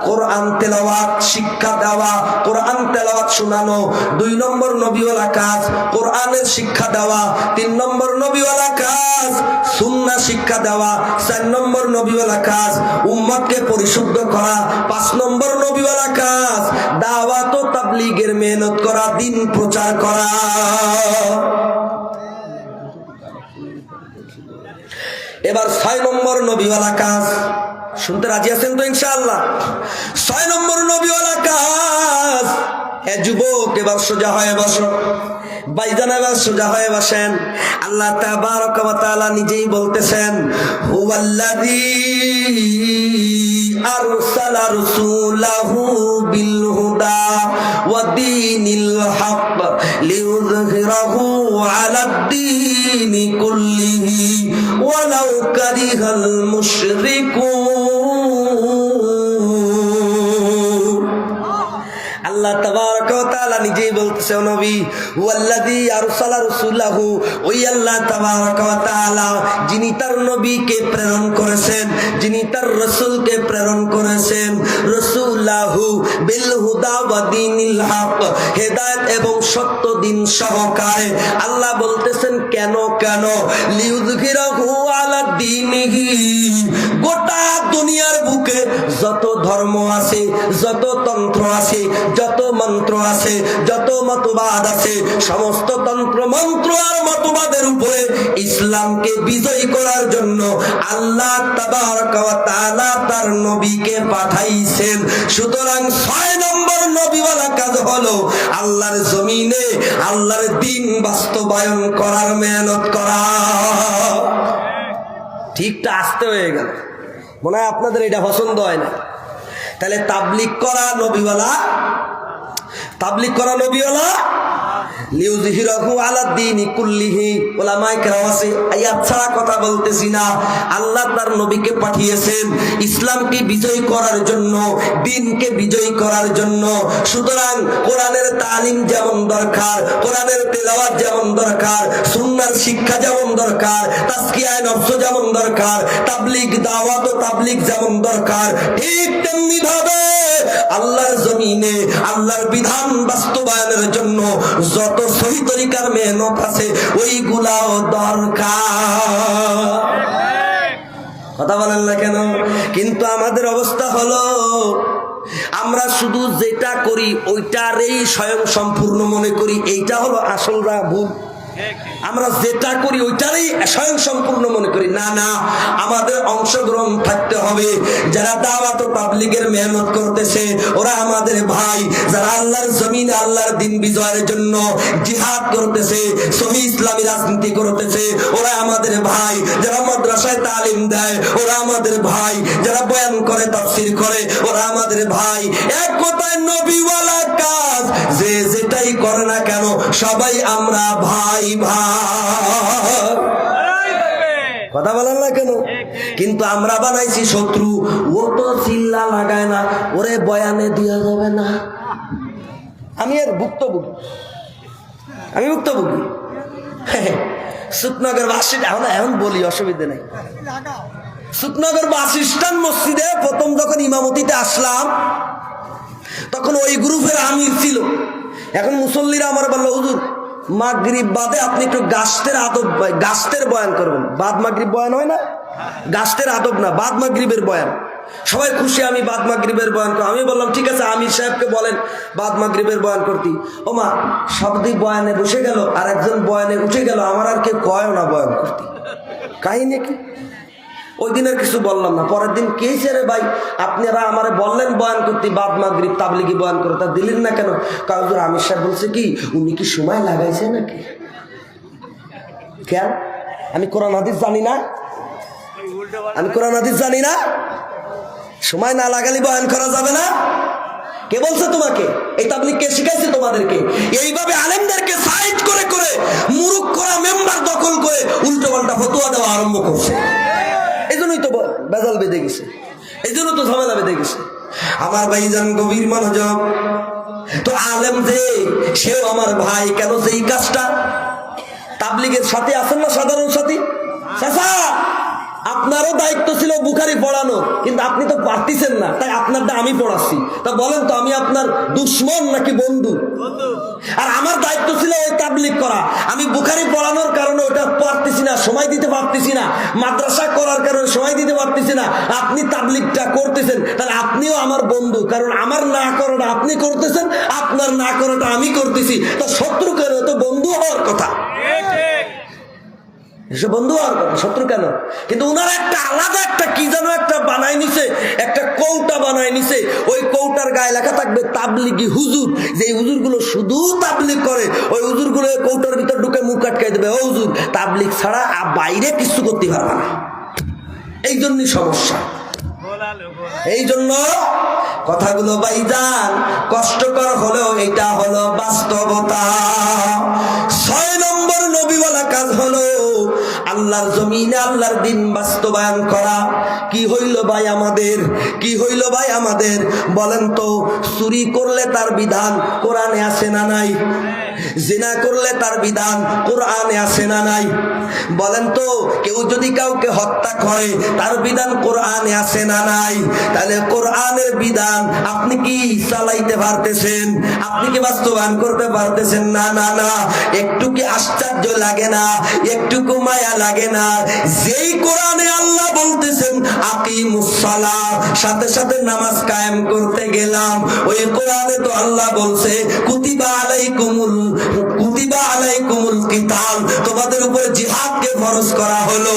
কোরআন তেলাওয়াত শিক্ষা দেওয়া, কোরআন তেলাওয়াত শোনানো। দুই নম্বর নবীওয়ালা কাজ কোরআনের শিক্ষা দেওয়া। তিন নম্বর নবীওয়ালা কাজ সুন্নাহ শিক্ষা দেওয়া। চার নম্বর নবীওয়ালা কাজ উম্মতকে পরিশুদ্ধ করা। পাঁচ নম্বর নবীওয়ালা কাজ দাওয়াত ও তাবলীগের মেহনত করা, দ্বীন প্রচার করা। এবার 6 নম্বর নবীওয়ালা কাজ, শুনতে রাজি আছেন তো ইনশাআল্লাহ? 6 নম্বর নবীওয়ালা কাজ, এ যুবক এবার সোজা হয়ে বসো, ভাইজান এবার সোজা হয়ে বসেন। আল্লাহ তাবারক ওয়া তাআলা নিজেই বলতেছেন, হুয়াল্লাযী আরসালা রাসূলাহু বিল হুদা ওয়া দীনিল হক লিইয়ুযহিরাহু আলাদ দীনি কুল্লিহি ওয়ালাউ কারিহাল মুশরিকুন। আল্লাহ তাবারক ওয়া তাআলা নিজেই বলতেছে, ও নবী, ওয়াল্লাযী আরসালা রাসূলাহু, ওই আল্লাহ তাবারক ওয়া তাআলা যিনি তার নবীকে প্রেরণ করেছেন, যিনি তার রাসূলকে প্রেরণ করেছেন, রাসূলাহু বিল হুদা ওয়া দীনিল হক, হেদায়েত এবং সত্য দিন সহকারে। আল্লাহ বলতেছেন কেন কেন? লিইয়ুযহিরাহু আলা দীনিহি, গোটা দুনিয়ার বুকে যত ধর্ম আছে, যত তন্ত্র আছে, যত মন্ত্র আছে, যত মতবাদ আছে, সমস্ত তন্ত্র মন্ত্র আর মতবাদের উপরে ইসলামকে বিজয়ী করার জন্য আল্লাহ তাবারক ওয়া তাআলা তার নবীকে পাঠাইছেন। সুতরাং 6 নম্বর নবীওয়ালা কাজ হলো আল্লাহর জমিনে আল্লাহর দ্বীন বাস্তবায়ন করার মেহনত করা। ঠিকটা আসতে হয়ে গেল, মনে হয় আপনাদের এটা পছন্দ হয় না। তাহলে তাবলীগ করা নবীওয়ালা, তাবলীগ করা নবীওয়ালা, লিইয়ুযহিরাহু আলা দীনি কুল্লিহি। উলামায়ে কেরাম আছে, আয়াত ছাড়া কথা বলতেছি না। আল্লাহ তার নবীকে পাঠিয়েছেন ইসলামকে বিজয়ী করার জন্য, দ্বীনকে বিজয়ী করার জন্য। সুতরাং কোরআনের তালিম যেমন দরকার, কোরআনের তেলাওয়াত যেমন দরকার, সুন্নাহর শিক্ষা যেমন দরকার, তাজকিয়ায়ে নফস যেমন দরকার, তাবলীগ দাওয়াত ও তাবলীগ যেমন দরকার, ঠিক তেমনি ভাবে আল্লাহর জমিনে আল্লাহর বিধান বাস্তবায়নের জন্য যত সহি তরিকার মেহনত আছে ওইগুলাও দরকার। কথা বলেন না কেন? কিন্তু আমাদের অবস্থা হলো আমরা শুধু যেটা করি ওইটারই স্বয়ং সম্পূর্ণ মনে করি, এইটা হলো আসল ভুল। আমরা যেটা করি ওইটারই স্বয়ং সম্পূর্ণ মনে করি। না না, আমাদের অংশগ্রহণ থাকতে হবে। যারা দাওয়াত ও তাবলীগের মেহনত করতেছে ওরা আমাদের ভাই, যারা আল্লাহর জমিনে আল্লাহর দ্বীন বিজয়ের জন্য জিহাদ করতেছে, সহি ইসলামী রাজনীতি করতেছে, ওরা আমাদের ভাই। যারা মাদ্রাসায় তালিম দেয় ওরা আমাদের ভাই, যারা বয়ান করে তাফসীর করে ওরা আমাদের ভাই। এক কথায় নবীওয়ালা কাজ যে যেটাই করে না কেন সবাই আমরা ভাই ভাই। কথা বলেন না কেন? কিন্তু আমরা বানাইছি শত্রু। ও তো চিল্লা লাগায় না, ওরে বয়ানে দেওয়া যাবে না। আমি এর ভুক্তভোগী, আমি ভুক্তভোগী। সুতনগর বাসিটা এখন বলি, অসুবিধা নেই। সুতনগর বাসিস্তান মসজিদে প্রথম যখন ইমামতিতে আসলাম তখন ওই গ্রুপের আমির ছিল। এখন মুসল্লিরা আমার বলল, হুজুর মাগরিব বাদে আপনি একটু গাস্তের আদব, গাস্তের বয়ান করবেন। বাদ মাগরিব বয়ান হয় না, গাস্তের আদব না, বাদ মাগরিবের বয়ান। সবাই খুশি, আমি বাদ মাগরিবের বয়ান করব। আমি বললাম ঠিক আছে, আমির সাহেবকে বলেন বাদ মাগরিবের বয়ান করতে। ও মা, সবদি বয়ানে বসে গেল আর একজন বয়ানে উঠে গেল, আমার আর কেউ কয় না বয়ান করতে। কাহিনী কি? ওই দিন আর কিছু বললাম না। পরের দিন কে রে ভাই, আপনারা আমার বললেন বয়ান করতে, বাদ মাগরিব তাবলীগি বয়ান করে, তা দিলেন না কেন? কারণ আমির সাহেব বলছে কি, উনি কি সময় লাগাইছে নাকি? কেন? আমি কোরআন হাদিস জানি না, আমি কোরআন হাদিস জানি না? সময় না লাগালে বয়ান করা যাবে না? কে বলছে তোমাকে? এই তাবলীগ কে শিখাইছে তোমাদেরকে? এইভাবে আলেমদেরকে সাইড করে করে মুরুখ করা মেম্বার দখল করে উল্টো পাল্টা ফতোয়া দেওয়া আরম্ভ করছে। এই জন্যই তো বেজাল বেঁধে গেছে, এই জন্য তো ঝামেলা বেঁধে গেছে। আমার ভাইজান গভীর মনোযোগ। তো আলেম যে সেও আমার ভাই, কেন যে এই কাজটা তাবলীগের সাথে আছেন না সাধারণ সাথী? চাচা আপনারও দায়িত্ব ছিল বুখারী পড়ানো, কিন্তু আপনি তো পারতেছেন না, তাই আপনারটা আমি পড়াচ্ছি। তা বলেন তো আমি আপনার দুশ্মন নাকি বন্ধু? আর আমার দায়িত্ব ছিল ওই তাবলীগ করা। আমি বুখারী পড়ানোর কারণে ওটা পারতেছি না, সময় দিতে পারতেছি না, মাদ্রাসা করার কারণে সময় দিতে পারতেছি না, আপনি তাবলীগটা করতেছেন, তাহলে আপনিও আমার বন্ধু, কারণ আমার না করাটা আপনি করতেছেন, আপনার না করাটা আমি করতেছি। তো শত্রু কেন? তো বন্ধু হওয়ার কথা, বন্ধু হওয়ার কথা, শত্রু কেন? কিন্তু উনারা একটা আলাদা একটা কি যেন একটা বানায় নিছে, একটা কৌটা বানায় নিছে। ওই কৌটার গায়ে লেখা থাকবে তাবলিগি হুজুর। যে হুজুর গুলো শুধু তাবলিগ করে, ওই হুজুর গুলো কৌটার ভিতর ঢুকে মুখ আটকাই দেবে, ও হুজুর তাবলিগ ছাড়া বাইরে কিছু করতে পারবে না। এই জন্যই সমস্যা। এই জন্য কথাগুলো ভাইজান কষ্টকর হলেও এটা হলো বাস্তবতা। 6 নম্বর নবীওয়ালা কাজ হলো আল্লাহর জমিনে আল্লাহর দিন বাস্তবায়ন করা। কি হইল ভাই আমাদের, কি হইল ভাই আমাদের? বলেন তো, চুরি করলে তার বিধান কোরআনে আছে না নাই? জিনা করলে তার বিধান কোরআনে আছে না নাই? বলেন তো, কেউ যদি কাউকে হত্যা করে তার বিধান কোরআনে আছে না নাই? তাহলে কোরআনের বিধান আপনি কি চালাইতে পারতেছেন? আপনি কি বাস্তবায়ন করতে পারতেছেন? না না না। একটু কি আশ্চর্য লাগে না? একটুকু মায়া লাগে না? যেই কোরআনে আল্লাহ বলতেছেন আকিমুস সালাহ, সাথে সাথে নামাজ কায়েম করতে গেলাম, ওই কোরআনে তো আল্লাহ বলছে কুতিবা আলাইকুমুল কিতাল, তোমাদের উপর জিহাদকে ফরজ করা হলো।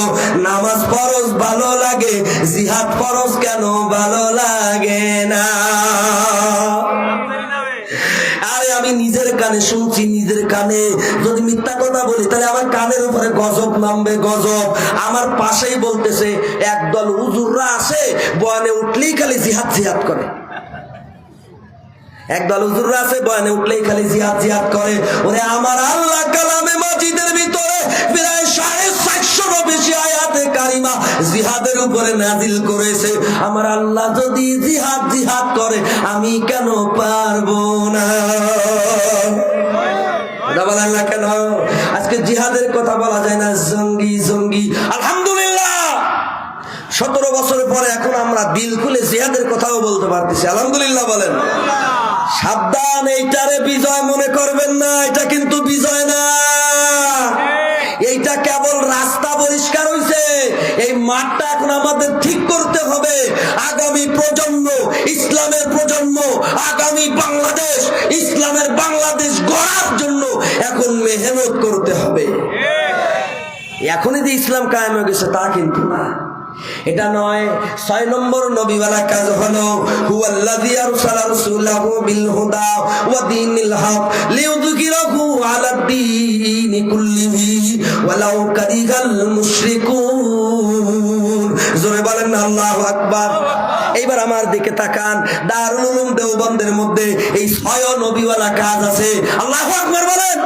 নামাজ ফরজ ভালো লাগে, জিহাদ ফরজ কেন ভালো লাগে না? আরে আমি নিজের কানে শুনছি, নিজের কানে। যদি মিথ্যা কথা বলি তাহলে আমার কানের উপরে গজব নামবে, গজব। আমার পাশেই বলতেছে একদল হুজুররা আছে বয়ানে উঠলেই খালি জিহাদ জিহাদ করে। একদল হুজুররা আছে বয়ানে উঠলেই খালি জিহাদ জিহাদ করে। ওরে আমার আল্লাহ কালামে মাজিদের ভিতরে প্রায় 450 বেশি আয়াতে কারিমা জিহাদের উপরে নাজিল করেছে। আমার আল্লাহ যদি জিহাদ জিহাদ করে আমি কেন পারবো না? বলেন না কেন? আজকে জিহাদের কথা বলা যায় না, জঙ্গি জঙ্গি। আলহামদুলিল্লাহ 17 বছর পরে এখন আমরা দিল খুলে জিহাদের কথাও বলতে পারতেছি, আলহামদুলিল্লাহ বলেন। সাবধান, এইটারে বিজয় মনে করবেন না, এটা কিন্তু বিজয় না। এইটা কেবল রাস্তা পরিষ্কার হইছে, এই মাঠটা এখন আমাদের ঠিক করতে হবে। আগামী প্রজন্ম, ইসলামের প্রজন্ম, আগামী বাংলাদেশ, ইসলামের বাংলাদেশ গড়ার জন্য এখন মেহনত করতে হবে। এখনই যে ইসলাম কায়েম হয়ে গেছে তা কিন্তু না, এটা নয়। 6 নম্বর নবীওয়ালা কাজ হলো হুয়াল্লাযী আরসালা রাসূলাহু বিল হুদা ওয়া দীনিল হক লিইয়ুযহিরাহু আলাদ দীনি কুল্লিহি ওয়ালাউ কারিহাল মুশরিকুন। জোরে বলেন না আল্লাহু আকবার। এইবার আমার দিকে তাকান, দারুল উলুম দেওবন্দের মধ্যে এই 6 নবীওয়ালা কাজ আছে, আল্লাহু আকবার বলেন।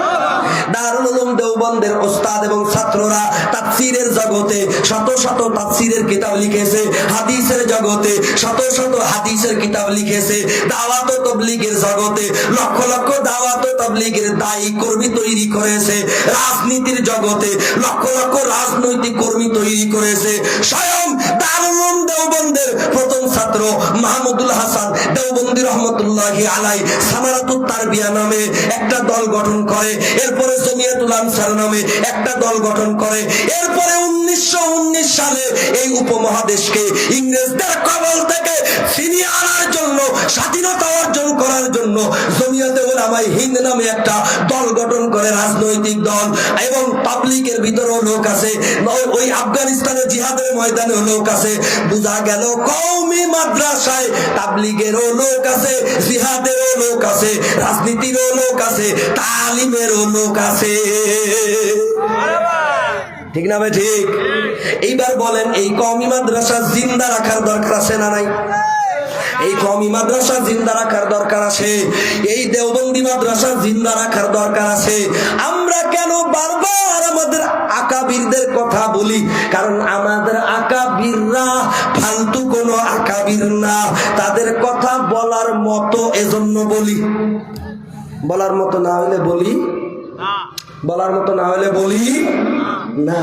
দারুল উলুম দেওবন্দের ওস্তাদ এবং ছাত্ররা তাফসীরের জগতে শত শত তাফসীরের কিতাব লিখেছে, হাদিসের জগতে শত শত হাদিসের কিতাব লিখেছে, দাওয়াত ও তাবলীগের জগতে লক্ষ লক্ষ দাওয়াত ও তাবলীগের দায়ী কর্মী তৈরি করেছে, রাজনীতির জগতে লক্ষ লক্ষ রাজনৈতিক কর্মী তৈরি করেছে। স্বয়ং দারুল উলুম দেওবন্দের প্রথম ছাত্র মাহমুদুল হাসান দেওবন্দি রহমতুল্লাহি আলাইহি সামারাতুত তারবিয়া নামে একটা দল গঠন করে, এরপরে জমিয়াতুল আনসার নামে একটা দল গঠন করে, এরপরে 1919 সালে এই উপমহাদেশকে ইংরেজদের কবল থেকে ছিনিয়ে আনার জন্য, স্বাধীনতা অর্জন করার জন্য জমিয়াতে উলামায়ে হিন্দ নামে একটা দল গঠন করে, রাজনৈতিক দল। এবং পাবলিকের ভিতরেও লোক আছে, ওই আফগানিস্তানের জিহাদের ময়দানেও লোক আছে। বোঝা গেল কওমি মাদ্রাসায় তাবলীগেরও লোক আছে, জিহাদেরও লোক আছে, রাজনীতিরও লোক আছে, তালিমেরও লোক আছে। ঠিক না ভাই? ঠিক। এইবার বলেন, এই কওমি মাদ্রাসা জিন্দা রাখার দরকার আছে না নাই? এই কওমি মাদ্রাসা জিন্দা রাখার দরকার আছে, এই দেওবন্দি মাদ্রাসা জিন্দা রাখার দরকার আছে। আমরা কেন বারবার আমাদের আকাবিরদের কথা বলি? কারণ আমাদের আকাবিররা ফালতু কোনো আকাবির না, তাদের কথা বলার মতো, এজন্য বলি। বলার মতো না হলে বলি, বলার মতো না হলে বলি না,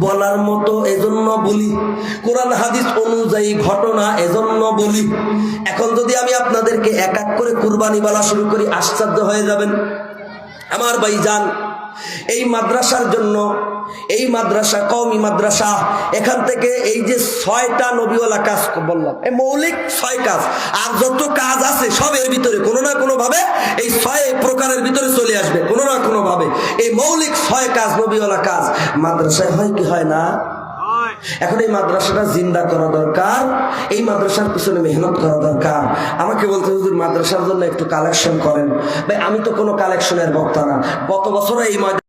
বলার মতো এজন্য বলি, কোরআন হাদিস অনুযায়ী ঘটনা এজন্য বলি। এখন যদি আমি আপনাদেরকে এক এক করে কুরবানি বলা শুরু করি, আশ্চর্য হয়ে যাবেন। আমার ভাইজান, এই মাদ্রাসার জন্য, এই মাদ্রাসা কওমি মাদ্রাসা, এখান থেকে এই যে 6টা নবীওয়ালা কাজ বললাম, এই মৌলিক 6 কাজ, আর যত কাজ আছে সব এর ভিতরে কোনো না কোনো ভাবে এই 6 প্রকারের ভিতরে চলে আসবে, কোনো না কোনো ভাবে। এই মৌলিক 6 কাজ, নবীওয়ালা কাজ মাদ্রাসায় হয় কি হয় না? এখন এই মাদ্রাসাটা জিন্দা করা দরকার, এই মাদ্রাসার পিছনে মেহনত করা দরকার। আমাকে বলতে হুজুর মাদ্রাসার জন্য একটু কালেকশন করেন। ভাই আমি তো কোনো কালেকশনের বক্তা না, গত বছর এই ময়দান